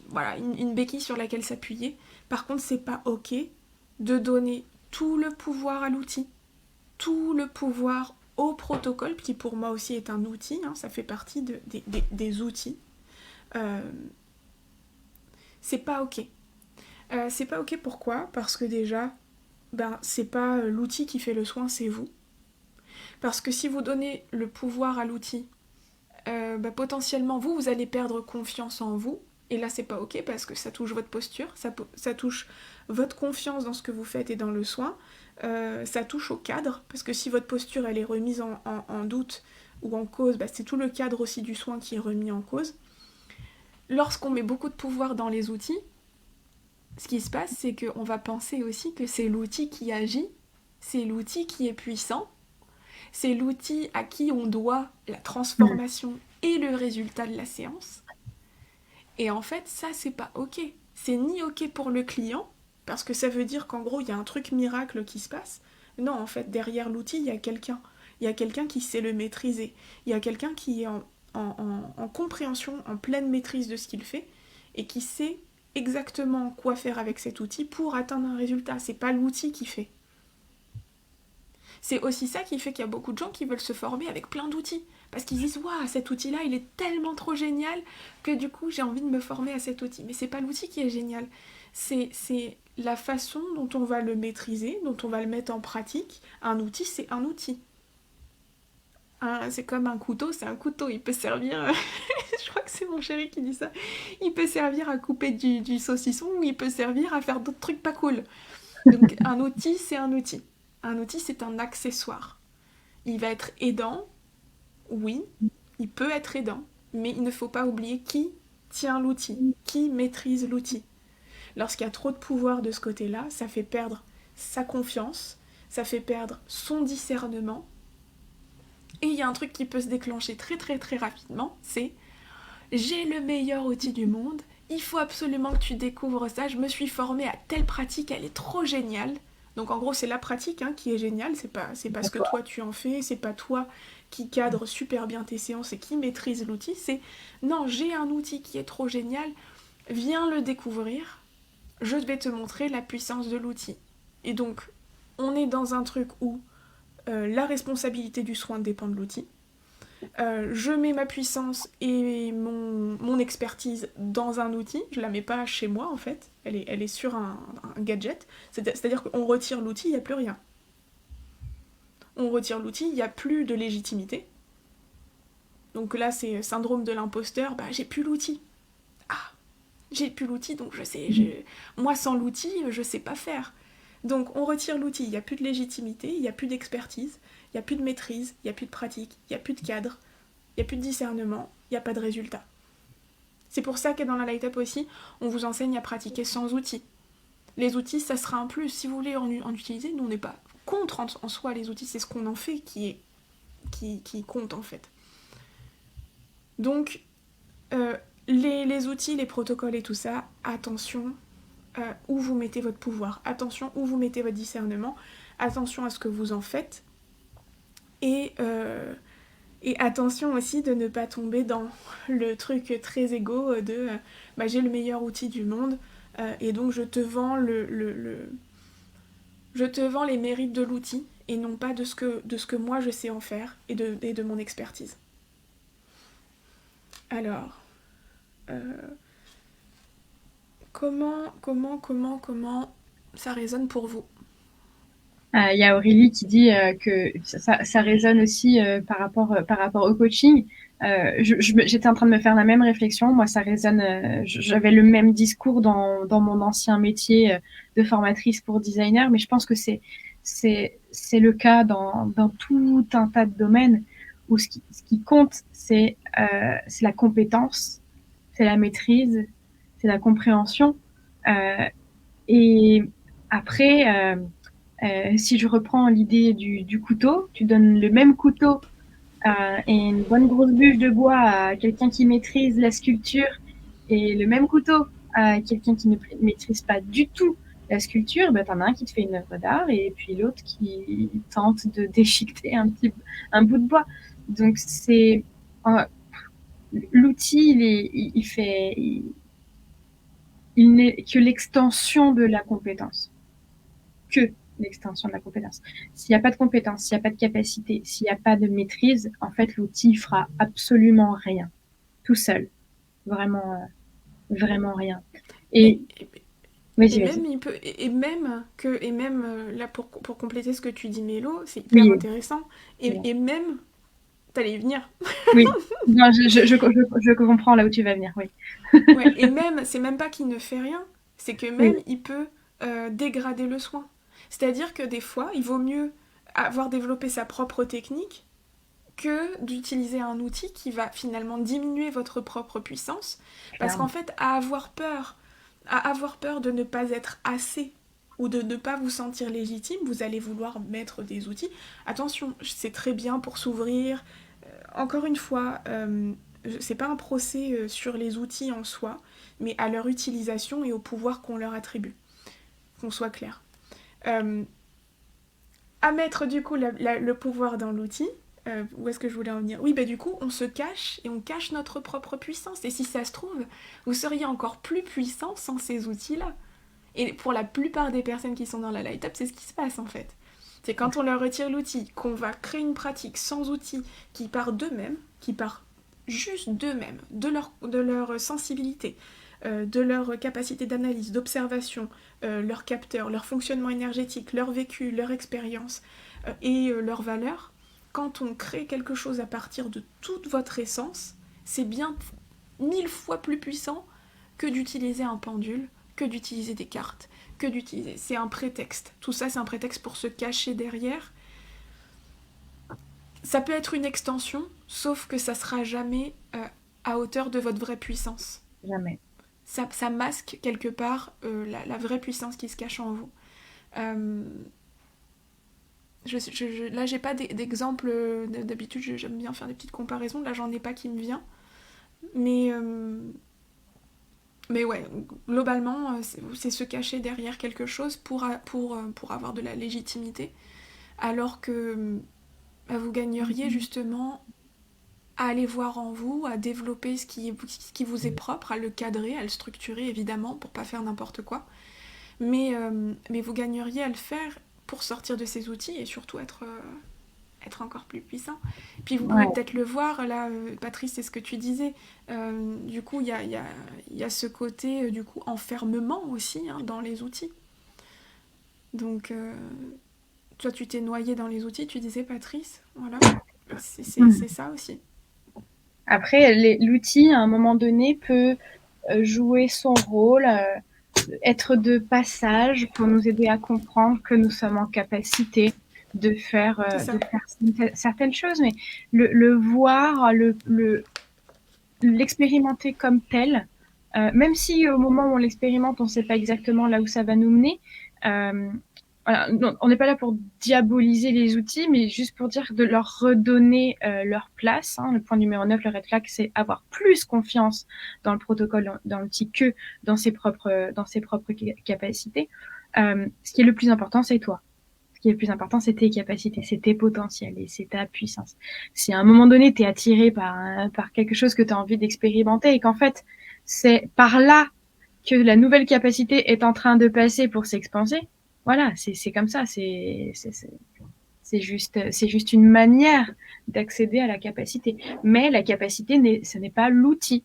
voilà, une béquille sur laquelle s'appuyer. Par contre, c'est pas ok de donner tout le pouvoir à l'outil, tout le pouvoir au protocole, qui pour moi aussi est un outil, hein, ça fait partie des outils. C'est pas ok. C'est pas ok, pourquoi ? Parce que déjà, c'est pas l'outil qui fait le soin, c'est vous. Parce que si vous donnez le pouvoir à l'outil, potentiellement vous allez perdre confiance en vous, et là c'est pas ok parce que ça touche votre posture, ça touche votre confiance dans ce que vous faites et dans le soin, ça touche au cadre, parce que si votre posture elle est remise en doute ou en cause, c'est tout le cadre aussi du soin qui est remis en cause. Lorsqu'on met beaucoup de pouvoir dans les outils, ce qui se passe, c'est qu'on va penser aussi que c'est l'outil qui agit, c'est l'outil qui est puissant, c'est l'outil à qui on doit la transformation et le résultat de la séance. Et en fait, ça, c'est pas ok. C'est ni ok pour le client, parce que ça veut dire qu'en gros, il y a un truc miracle qui se passe. Non, en fait, derrière l'outil, il y a quelqu'un. Il y a quelqu'un qui sait le maîtriser. Il y a quelqu'un qui est en compréhension, en pleine maîtrise de ce qu'il fait, et qui sait exactement quoi faire avec cet outil pour atteindre un résultat. C'est pas l'outil qui fait. C'est aussi ça qui fait qu'il y a beaucoup de gens qui veulent se former avec plein d'outils. Parce qu'ils disent « Waouh, cet outil-là, il est tellement trop génial que du coup, j'ai envie de me former à cet outil. » Mais c'est pas l'outil qui est génial. C'est la façon dont on va le maîtriser, dont on va le mettre en pratique. Un outil, c'est un outil. C'est comme un couteau, c'est un couteau. Il peut servir... Je crois que c'est mon chéri qui dit ça. Il peut servir à couper du saucisson ou il peut servir à faire d'autres trucs pas cool. Donc un outil, c'est un outil. Un outil, c'est un accessoire. Il va être aidant, oui, il peut être aidant, mais il ne faut pas oublier qui tient l'outil, qui maîtrise l'outil. Lorsqu'il y a trop de pouvoir de ce côté-là, ça fait perdre sa confiance, ça fait perdre son discernement. Et il y a un truc qui peut se déclencher très très très rapidement, c'est « J'ai le meilleur outil du monde, il faut absolument que tu découvres ça, je me suis formée à telle pratique, elle est trop géniale. » Donc en gros c'est la pratique qui est géniale, c'est pas ce que toi tu en fais, c'est pas toi qui cadre super bien tes séances et qui maîtrise l'outil, c'est non, j'ai un outil qui est trop génial, viens le découvrir, je vais te montrer la puissance de l'outil. Et donc on est dans un truc où la responsabilité du soin dépend de l'outil. Je mets ma puissance et mon expertise dans un outil, je la mets pas chez moi en fait, elle est sur un gadget, c'est-à-dire qu'on retire l'outil, il n'y a plus rien. On retire l'outil, il n'y a plus de légitimité. Donc là c'est syndrome de l'imposteur, j'ai plus l'outil. Ah, j'ai plus l'outil donc moi sans l'outil je sais pas faire. Donc on retire l'outil, il n'y a plus de légitimité, il n'y a plus d'expertise, il n'y a plus de maîtrise, il n'y a plus de pratique, il n'y a plus de cadre, il n'y a plus de discernement, il n'y a pas de résultat. C'est pour ça que dans la Light Up aussi, on vous enseigne à pratiquer sans outils. Les outils, ça sera un plus. Si vous voulez en utiliser, nous on n'est pas contre en soi les outils, c'est ce qu'on en fait qui compte en fait. Donc, les outils, les protocoles et tout ça, attention où vous mettez votre pouvoir, attention où vous mettez votre discernement, attention à ce que vous en faites, et attention aussi de ne pas tomber dans le truc très égo de j'ai le meilleur outil du monde et donc je te vends Je te vends les mérites de l'outil et non pas de ce que moi je sais en faire et de mon expertise. Alors, euh, comment ça résonne pour vous? Il y a Aurélie qui dit que ça résonne aussi par rapport au coaching. J'étais en train de me faire la même réflexion. Moi, ça résonne. J'avais le même discours dans mon ancien métier de formatrice pour designer, mais je pense que c'est le cas dans tout un tas de domaines où ce qui compte, c'est la compétence, c'est la maîtrise, c'est la compréhension. Euh, et après, si je reprends l'idée du couteau, tu donnes le même couteau et une bonne grosse bûche de bois à quelqu'un qui maîtrise la sculpture et le même couteau à quelqu'un qui ne maîtrise pas du tout la sculpture, ben, t'en as un qui te fait une œuvre d'art et puis l'autre qui tente de déchiqueter un bout de bois. Donc c'est l'outil, il n'est que l'extension de la compétence. Que l'extension de la compétence. S'il n'y a pas de compétence, s'il n'y a pas de capacité, s'il n'y a pas de maîtrise, en fait, l'outil fera absolument rien, tout seul. Vraiment, vraiment rien. Et vas-y, vas-y. Même il peut et même là pour compléter ce que tu dis Mélo, c'est hyper Oui, intéressant et même t'allais y venir. oui. Non, je comprends là où tu vas venir, oui. Ouais, et même c'est même pas qu'il ne fait rien, c'est que Oui, même il peut dégrader le soin. C'est-à-dire que des fois, il vaut mieux avoir développé sa propre technique que d'utiliser un outil qui va finalement diminuer votre propre puissance. Parce qu'en clairement. fait, à avoir peur de ne pas être assez ou de ne pas vous sentir légitime, vous allez vouloir mettre des outils. Attention, c'est très bien pour s'ouvrir. Encore une fois, c'est pas un procès sur les outils en soi, mais à leur utilisation et au pouvoir qu'on leur attribue. Qu'on soit clair. Euh, à mettre du coup le pouvoir dans l'outil, où est-ce que je voulais en venir? Oui, bah du coup, on se cache et on cache notre propre puissance. Et si ça se trouve, vous seriez encore plus puissant sans ces outils-là. Et pour la plupart des personnes qui sont dans la light up, c'est ce qui se passe en fait. C'est quand on leur retire l'outil, qu'on va créer une pratique sans outils qui part d'eux-mêmes, qui part juste d'eux-mêmes, de leur sensibilité, de leur capacité d'analyse, d'observation, leur capteur, leur fonctionnement énergétique, leur vécu, leur expérience et leurs valeurs. Quand on crée quelque chose à partir de toute votre essence, c'est bien 1000 fois plus puissant que d'utiliser un pendule, que d'utiliser des cartes, que d'utiliser. C'est un prétexte. Tout ça, c'est un prétexte pour se cacher derrière. Ça peut être une extension, sauf que ça sera jamais à hauteur de votre vraie puissance. Jamais. Ça masque quelque part la vraie puissance qui se cache en vous. Euh, là, j'ai pas d'exemple. D'habitude, j'aime bien faire des petites comparaisons. Là, j'en ai pas qui me vient. Mais ouais, globalement, c'est se cacher derrière quelque chose pour avoir de la légitimité. Alors que vous gagneriez justement à aller voir en vous, à développer ce qui vous est propre, à le cadrer, à le structurer évidemment pour pas faire n'importe quoi. Mais vous gagneriez à le faire pour sortir de ces outils et surtout être encore plus puissant. Puis vous pouvez Ouais. peut-être le voir, là, Patrice, c'est ce que tu disais. Du coup, il y a ce côté, du coup, enfermement aussi hein, dans les outils. Donc, toi, tu t'es noyé dans les outils, tu disais, Patrice. Voilà. C'est ça aussi. Après, l'outil, à un moment donné, peut jouer son rôle, être de passage pour nous aider à comprendre que nous sommes en capacité C'est de ça. faire certaines choses, mais le voir, l'expérimenter comme tel, même si au moment où on l'expérimente, on ne sait pas exactement là où ça va nous mener, euh, voilà, non, on n'est pas là pour diaboliser les outils, mais juste pour dire de leur redonner leur place. Hein. Le point numéro 9, le red flag, c'est avoir plus confiance dans le protocole, dans l'outil que dans ses propres capacités. Ce qui est le plus important, c'est toi. Ce qui est le plus important, c'est tes capacités, c'est tes potentiels et c'est ta puissance. Si à un moment donné, tu es attiré par quelque chose que tu as envie d'expérimenter et qu'en fait, c'est par là que la nouvelle capacité est en train de passer pour s'expanser, voilà, c'est comme ça. C'est juste une manière d'accéder à la capacité. Mais la capacité, ce n'est pas l'outil.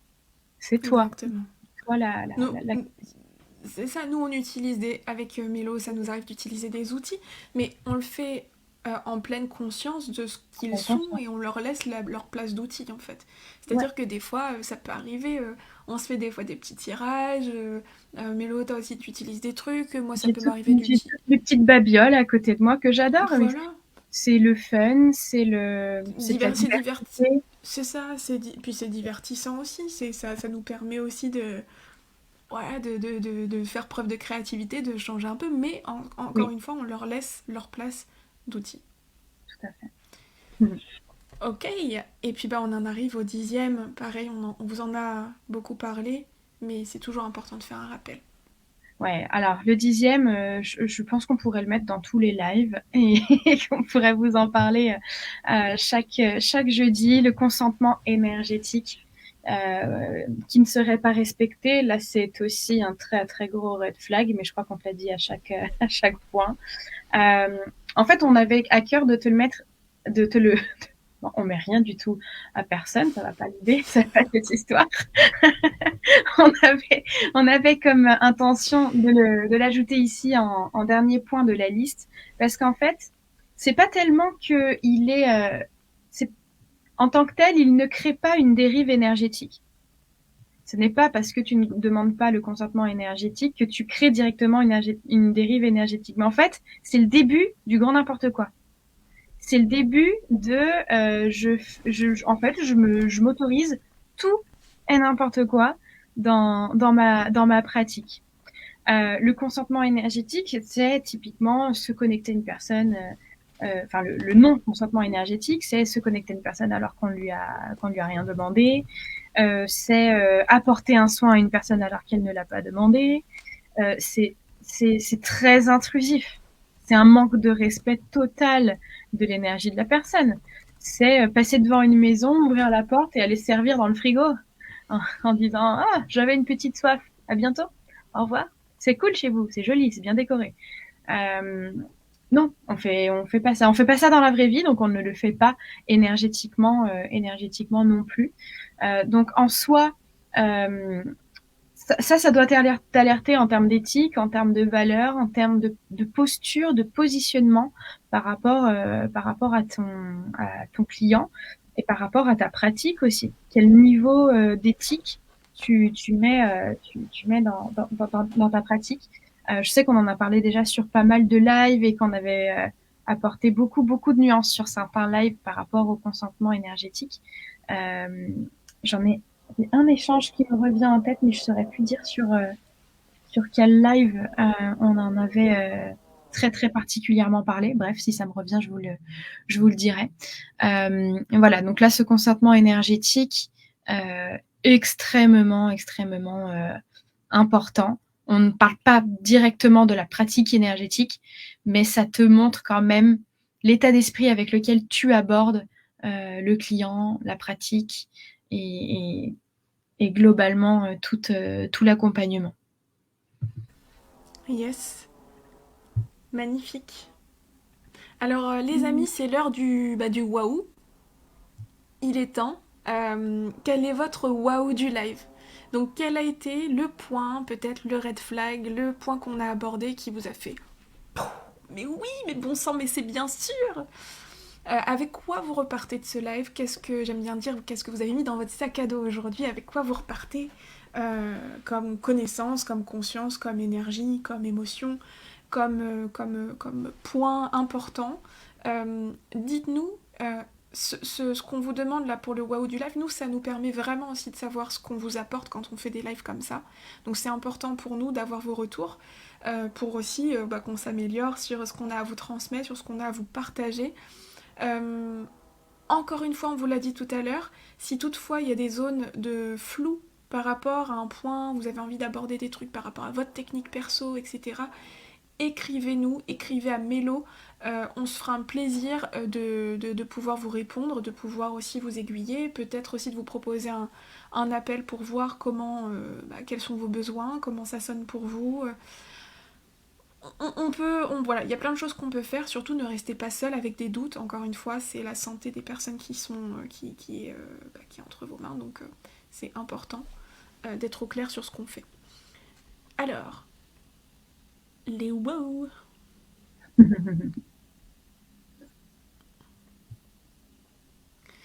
C'est toi. Exactement. Toi, Nous, c'est ça, nous on utilise avec Mélo, ça nous arrive d'utiliser des outils, mais on le fait en pleine conscience de ce qu'ils sont conscience. et on leur laisse leur place d'outils en fait. Ouais. C'est-à-dire que des fois, ça peut arriver, on se fait des fois des petits tirages, Mélo, toi aussi tu utilises des trucs, moi ça peut m'arriver J'ai d'utiliser. toutes les petites babioles à côté de moi que j'adore. Mais Voilà, c'est le fun, c'est la c'est diverti. diversité. C'est ça, puis c'est divertissant aussi, ça nous permet aussi de, voilà, de faire preuve de créativité, de changer un peu, mais encore Oui, une fois, on leur laisse leur place d'outils. tout à fait. Mhm. Ok, et puis bah, on en arrive au 10e, pareil, on vous en a beaucoup parlé, mais c'est toujours important de faire un rappel. Ouais, alors le 10e, je pense qu'on pourrait le mettre dans tous les lives et qu'on pourrait vous en parler chaque jeudi. Le consentement énergétique qui ne serait pas respecté, là c'est aussi un très très gros red flag, mais je crois qu'on te l'a dit à chaque point. En fait, on avait à cœur de te le mettre, de te le... Bon, on met rien du tout à personne, ça va pas l'idée, ça va pas cette histoire. on, avait, on avait comme intention de l'ajouter ici en dernier point de la liste, parce qu'en fait, c'est pas tellement que il est, en tant que tel, il ne crée pas une dérive énergétique. Ce n'est pas parce que tu ne demandes pas le consentement énergétique que tu crées directement une dérive énergétique. Mais en fait, c'est le début du grand n'importe quoi. C'est le début de, en fait, je m'autorise tout et n'importe quoi dans ma pratique. Le consentement énergétique, c'est typiquement se connecter à une personne. Enfin, le non-consentement énergétique, c'est se connecter à une personne alors qu'on lui a rien demandé. C'est apporter un soin à une personne alors qu'elle ne l'a pas demandé. C'est très intrusif. C'est un manque de respect total de l'énergie de la personne. C'est passer devant une maison, ouvrir la porte et aller servir dans le frigo en disant ah j'avais une petite soif. À bientôt. Au revoir. C'est cool chez vous, c'est joli, c'est bien décoré. Euh, non, on fait pas ça. On fait pas ça dans la vraie vie, donc on ne le fait pas énergétiquement non plus. Donc en soi, euh, ça doit t'alerter en termes d'éthique, en termes de valeur, en termes de posture, de positionnement par rapport à ton client et par rapport à ta pratique aussi. Quel niveau d'éthique tu mets, tu mets dans ta pratique. Je sais qu'on en a parlé déjà sur pas mal de lives et qu'on avait apporté beaucoup de nuances sur certains lives par rapport au consentement énergétique. Euh, J'en ai un échange qui me revient en tête, mais je saurais plus dire sur quel live on en avait très particulièrement parlé. Bref, si ça me revient, je vous le dirai. Voilà, donc là, ce consentement énergétique, extrêmement important. On ne parle pas directement de la pratique énergétique, mais ça te montre quand même l'état d'esprit avec lequel tu abordes le client, la pratique et globalement tout l'accompagnement. Yes, magnifique. Alors les amis, c'est l'heure du waouh. Il est temps. Quel est votre waouh du live? Donc quel a été le point, peut-être le red flag, le point qu'on a abordé qui vous a fait mais oui, mais bon sang, mais c'est bien sûr. Avec quoi vous repartez de ce live? Qu'est-ce que j'aime bien dire? Qu'est-ce que vous avez mis dans votre sac à dos aujourd'hui? Avec quoi vous repartez comme connaissance, comme conscience, comme énergie, comme émotion, comme point important? Dites-nous ce qu'on vous demande là pour le waouh du live. Nous, ça nous permet vraiment aussi de savoir ce qu'on vous apporte quand on fait des lives comme ça. Donc c'est important pour nous d'avoir vos retours. Pour aussi qu'on s'améliore sur ce qu'on a à vous transmettre, sur ce qu'on a à vous partager. Euh, Encore une fois, on vous l'a dit tout à l'heure, si toutefois il y a des zones de flou par rapport à un point, vous avez envie d'aborder des trucs par rapport à votre technique perso, etc., écrivez-nous, écrivez à Mélo, on se fera un plaisir de pouvoir vous répondre, de pouvoir aussi vous aiguiller, peut-être aussi de vous proposer un appel pour voir comment, quels sont vos besoins, comment ça sonne pour vous. voilà, il y a plein de choses qu'on peut faire, surtout ne restez pas seul avec des doutes. Encore une fois, c'est la santé des personnes qui est entre vos mains, donc c'est important d'être au clair sur ce qu'on fait. Alors, les wow.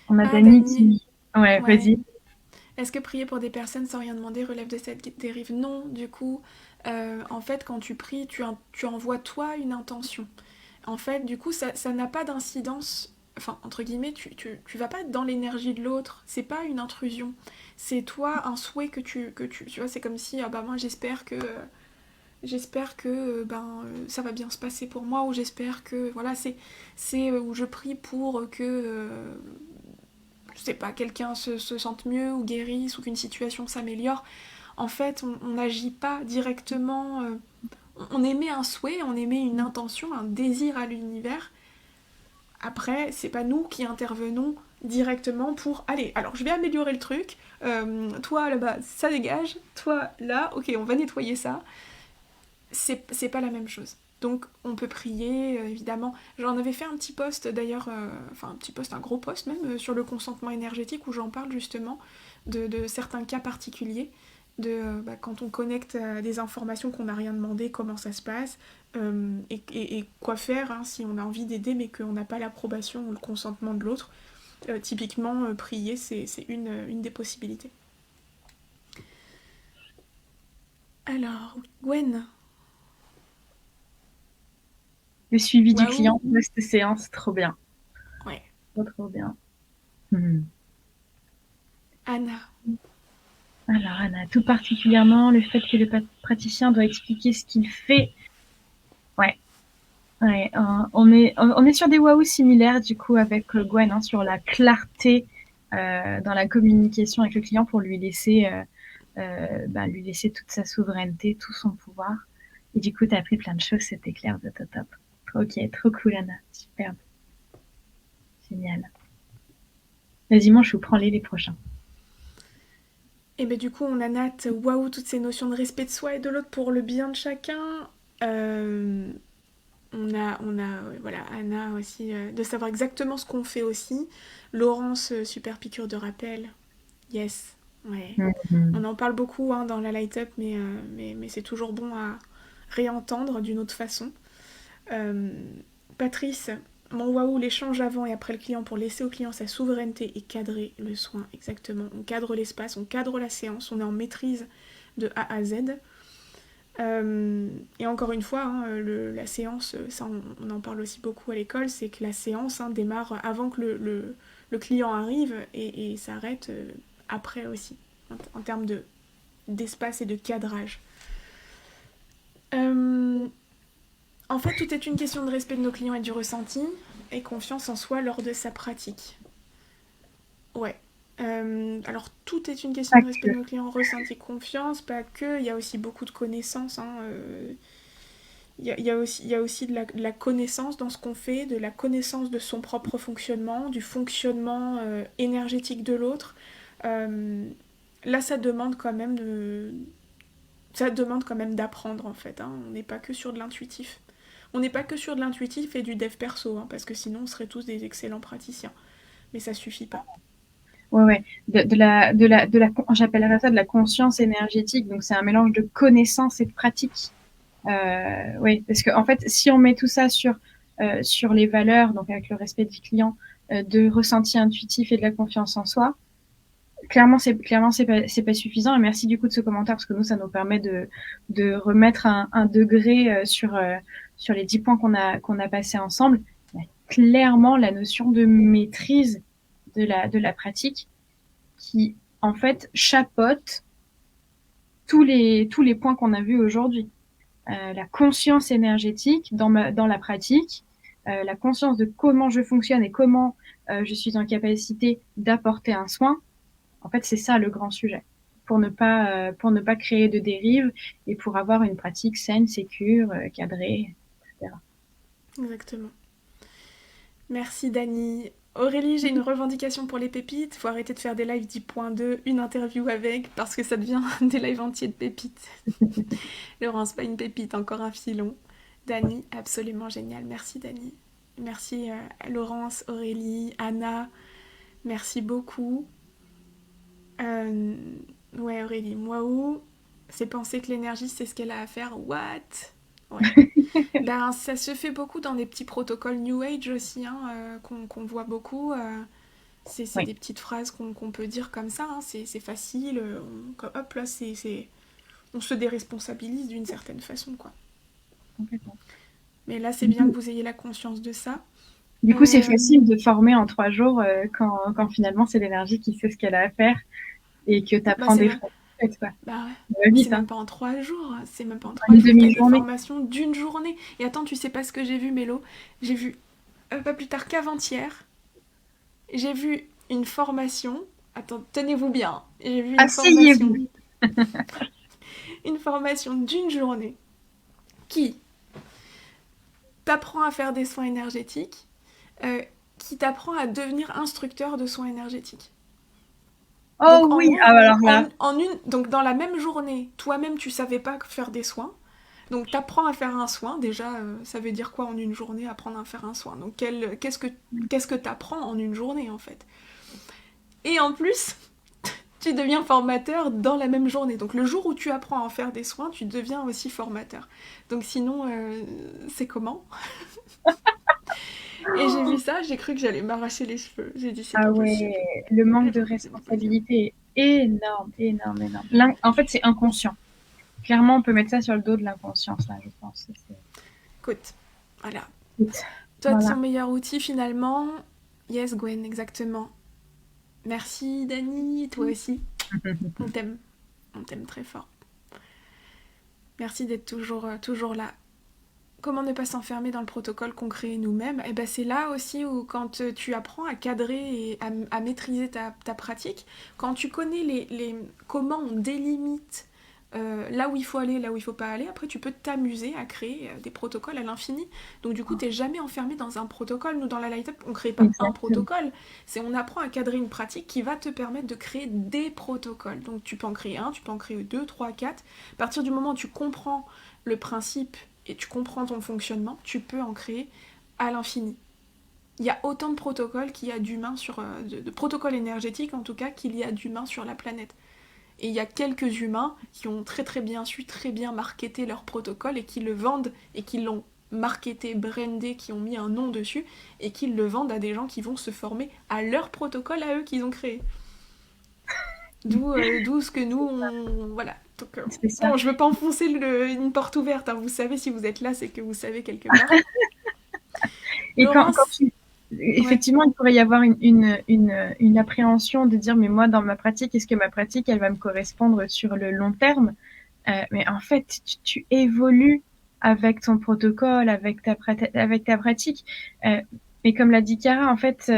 On a Ah, Dani Dani. qui... Ouais, Ouais. vas-y. Est-ce que prier pour des personnes sans rien demander relève de cette dérive? Non, du coup, en fait, quand tu pries, tu envoies toi une intention. En fait, du coup, ça n'a pas d'incidence. Enfin, entre guillemets, tu vas pas être dans l'énergie de l'autre. C'est pas une intrusion. C'est toi un souhait tu vois, c'est comme si, ah bah moi j'espère que ça va bien se passer pour moi, ou j'espère que, voilà, où je prie pour que, je sais pas, quelqu'un se sente mieux ou guérisse ou qu'une situation s'améliore. En fait, on n'agit pas directement. On émet un souhait, on émet une intention, un désir à l'univers. Après, c'est pas nous qui intervenons directement pour allez, alors je vais améliorer le truc. Toi là-bas, ça dégage. Toi là, ok, on va nettoyer ça. C'est pas la même chose. Donc on peut prier, évidemment. J'en avais fait un petit post d'ailleurs, un gros post même, sur le consentement énergétique où j'en parle justement de certains cas particuliers, quand on connecte à des informations qu'on n'a rien demandé, comment ça se passe, et quoi faire hein, si on a envie d'aider mais qu'on n'a pas l'approbation ou le consentement de l'autre. Typiquement, prier, c'est une des possibilités. Alors, Gwen. Le suivi du Waouh. client post-séance, trop bien. Ouais. Trop bien. Anna. Alors Anna, tout particulièrement le fait que le praticien doit expliquer ce qu'il fait. Ouais. On est sur des waouh similaires du coup avec Gwen hein, sur la clarté dans la communication avec le client pour lui laisser toute sa souveraineté, tout son pouvoir. Et du coup, tu as appris plein de choses, c'était clair, de top. Ok, trop cool Anna, superbe. Génial. Vas-y, Manchou, prends-les prochains. Et ben du coup, on a Nat, waouh, toutes ces notions de respect de soi et de l'autre pour le bien de chacun. Voilà, Anna aussi, de savoir exactement ce qu'on fait aussi. Laurence, super piqûre de rappel. Yes, ouais. On en parle beaucoup hein, dans la light up, mais c'est toujours bon à réentendre d'une autre façon. Patrice, mon waouh, l'échange avant et après le client pour laisser au client sa souveraineté et cadrer le soin, exactement. On cadre l'espace, on cadre la séance, on est en maîtrise de A à Z. Et encore une fois, hein, la séance, ça on en parle aussi beaucoup à l'école, c'est que la séance hein, démarre avant que le client arrive et s'arrête après aussi, en termes d'espace et de cadrage. En fait, tout est une question de respect de nos clients et du ressenti, et confiance en soi lors de sa pratique. Ouais. Alors, tout est une question de respect de nos clients, ressenti, confiance, pas que. Il y a aussi beaucoup de connaissances. Hein, il y a aussi de la connaissance dans ce qu'on fait, de la connaissance de son propre fonctionnement, du fonctionnement énergétique de l'autre. Là, ça demande quand même d'apprendre, en fait. Hein. On n'est pas que sur de l'intuitif. On n'est pas que sur de l'intuitif et du dev perso, hein, parce que sinon, on serait tous des excellents praticiens. Mais ça suffit pas. Ouais. J'appellerais ça de la conscience énergétique. Donc, c'est un mélange de connaissances et de pratique. Oui, parce que en fait, si on met tout ça sur les valeurs, donc avec le respect du client, de ressenti intuitif et de la confiance en soi, clairement c'est pas suffisant. Et merci du coup de ce commentaire parce que nous ça nous permet de remettre un degré sur les 10 points qu'on a passé ensemble. Clairement la notion de maîtrise de la pratique qui en fait chapeaute tous les points qu'on a vus aujourd'hui. La conscience énergétique dans la pratique, la conscience de comment je fonctionne et comment je suis en capacité d'apporter un soin. En fait, c'est ça le grand sujet pour ne pas créer de dérives et pour avoir une pratique saine, sécure, cadrée, etc. Exactement. Merci Dani. Aurélie, j'ai une revendication pour les pépites. Faut arrêter de faire des lives 10.2, une interview avec, parce que ça devient des lives entiers de pépites. Laurence, pas une pépite, encore un filon. Dani, absolument génial. Merci Dani. Merci à Laurence, Aurélie, Anna. Merci beaucoup. Euh, ouais, Aurélie, Waouh. C'est penser que l'énergie, c'est ce qu'elle a à faire. What? Ouais. Ben, ça se fait beaucoup dans des petits protocoles New Age aussi, hein, qu'on voit beaucoup. C'est Oui, des petites phrases qu'on peut dire comme ça, hein, c'est facile. Hop là, on se déresponsabilise d'une certaine façon, quoi. complètement. Mais là, c'est Du bien que coup, vous ayez la conscience de ça. c'est Euh, facile de former en 3 jours quand finalement c'est l'énergie qui sait ce qu'elle a à faire et que tu bah, apprends c'est des même, phrases faites, quoi. bah ouais. Ça va C'est vite, même hein. pas en 3 jours, c'est même pas en Une 3 jours, t'as des demi-journée. formations d'une journée. Et attends, tu sais pas ce que j'ai vu, Mélo? J'ai vu, pas plus tard qu'avant-hier, j'ai vu une formation. Attends, tenez-vous bien. J'ai vu Asseyez-vous. une formation d'une journée qui t'apprend à faire des soins énergétiques, euh, qui t'apprend à devenir instructeur de soins énergétiques. Oh Donc en oui, gros, ah bah alors là, donc dans la même journée, toi-même tu savais pas faire des soins. Donc t'apprends à faire un soin. Déjà, ça veut dire quoi en une journée apprendre à faire un soin? Donc qu'est-ce que t'apprends en une journée en fait? Et en plus, tu deviens formateur dans la même journée. Donc le jour où tu apprends à en faire des soins, tu deviens aussi formateur. Donc sinon, c'est comment? Et j'ai vu ça, j'ai cru que j'allais m'arracher les cheveux. J'ai dit c'est ah pas ouais, possible. le manque J'ai de pas dit c'est pas possible. responsabilité est énorme, énorme, énorme. En fait, c'est inconscient. Clairement, on peut mettre ça sur le dos de l'inconscience, là, je pense. Écoute, voilà. C'est- Toi, de Voilà. son meilleur outil finalement. Yes, Gwen, exactement. Merci, Dani, toi aussi. On t'aime. On t'aime très fort. Merci d'être toujours là. Comment ne pas s'enfermer dans le protocole qu'on crée nous-mêmes? Et ben c'est là aussi où quand tu apprends à cadrer et à maîtriser ta pratique, quand tu connais comment on délimite là où il faut aller, là où il faut pas aller, après tu peux t'amuser à créer des protocoles à l'infini. Donc du coup, t'es jamais enfermé dans un protocole. Nous, dans la Light Up, on crée pas un Exactement. protocole. On apprend à cadrer une pratique qui va te permettre de créer des protocoles. Donc tu peux en créer un, tu peux en créer deux, trois, quatre. À partir du moment où tu comprends le principe et tu comprends ton fonctionnement, tu peux en créer à l'infini. Il y a autant de protocoles qu'il y a d'humains de protocoles énergétiques en tout cas qu'il y a d'humains sur la planète. Et il y a quelques humains qui ont très très bien su, très bien marketé leur protocole et qui le vendent et qui l'ont marketé, brandé, qui ont mis un nom dessus et qui le vendent à des gens qui vont se former à leur protocole à eux qu'ils ont créé. D'où ce que nous, voilà. Donc, C'est ça. bon, je veux pas enfoncer une porte ouverte, hein. Vous savez, si vous êtes là, c'est que vous savez quelque part. Et Laurence, ouais, effectivement, il pourrait y avoir une appréhension de dire, mais moi, dans ma pratique, est-ce que ma pratique, elle va me correspondre sur le long terme? Mais en fait, tu évolues avec ton protocole, avec ta pratique. Euh, mais comme l'a dit Cara, en fait,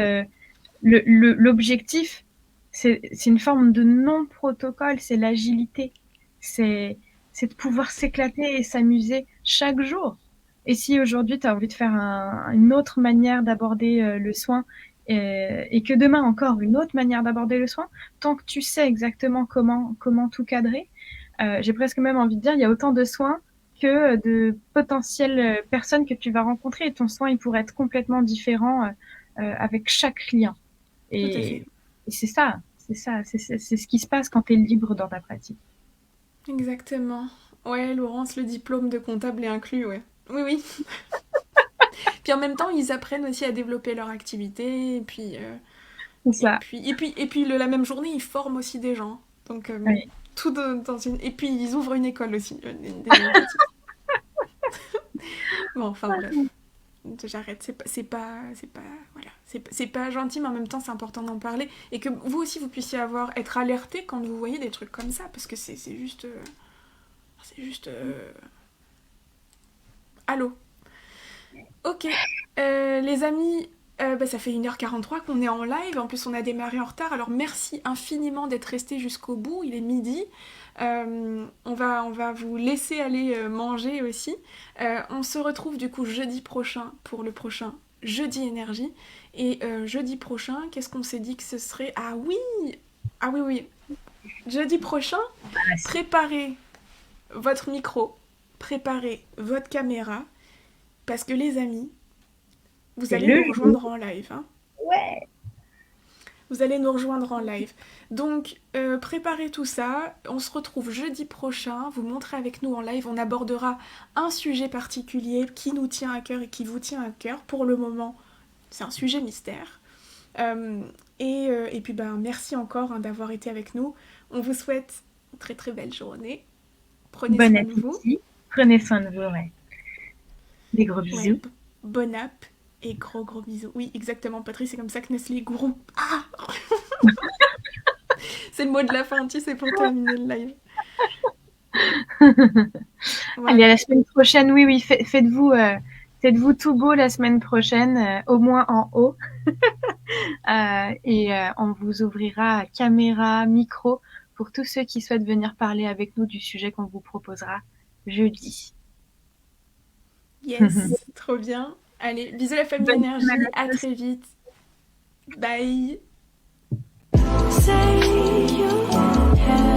l'objectif, c'est une forme de non-protocole, c'est l'agilité. C'est c'est de pouvoir s'éclater et s'amuser chaque jour. Et si aujourd'hui, tu as envie de faire une autre manière d'aborder le soin et que demain encore une autre manière d'aborder le soin, tant que tu sais exactement comment tout cadrer, j'ai presque même envie de dire, il y a autant de soins que de potentielles personnes que tu vas rencontrer et ton soin, il pourrait être complètement différent avec chaque client. tout à fait. Et, et c'est ce qui se passe quand tu es libre dans ta pratique. Exactement. Ouais, Laurence, le diplôme de comptable est inclus, ouais. Oui, oui. Puis en même temps, ils apprennent aussi à développer leur activité, C'est ça. la même journée, ils forment aussi des gens. Donc, Oui. tout dans une. Et puis, ils ouvrent une école aussi, d'énergétique. Bon, enfin bref. J'arrête, voilà, c'est pas gentil, mais en même temps, c'est important d'en parler. Et que vous aussi, vous puissiez être alerté quand vous voyez des trucs comme ça, parce que c'est juste. C'est juste. Allô. Ok. Les amis, bah, ça fait 1h43 qu'on est en live. En plus, on a démarré en retard. Alors, merci infiniment d'être resté jusqu'au bout. Il est midi. On va vous laisser aller manger aussi. On se retrouve du coup jeudi prochain pour le prochain Jeudi Énergie. Et jeudi prochain, qu'est-ce qu'on s'est dit que ce serait? Ah oui! Ah oui, oui. Jeudi prochain, préparez votre micro, préparez votre caméra Parce que les amis, vous C'est allez le nous rejoindre en live, hein. Ouais. Vous allez nous rejoindre en live. Donc, préparez tout ça. On se retrouve jeudi prochain. Vous montrez avec nous en live. On abordera un sujet particulier qui nous tient à cœur et qui vous tient à cœur. Pour le moment, c'est un sujet mystère. Et puis, merci encore hein, d'avoir été avec nous. On vous souhaite une très très belle journée. Prenez Bon soin de vous. appétit. Prenez soin de vous, ouais. Des gros Ouais, bisous. bon app et gros gros bisous. Oui, exactement, Patrice, c'est comme ça que naissent les gourous. Ah c'est le mot de la fin, tu sais, pour terminer le live. Allez, Voilà. à la semaine prochaine. Oui, oui, faites-vous tout beau la semaine prochaine, au moins en haut. On vous ouvrira caméra, micro pour tous ceux qui souhaitent venir parler avec nous du sujet qu'on vous proposera jeudi. Yes, trop bien. Allez, bisous la famille Bonne énergie, semaine à à tous. très vite. Bye. Say you have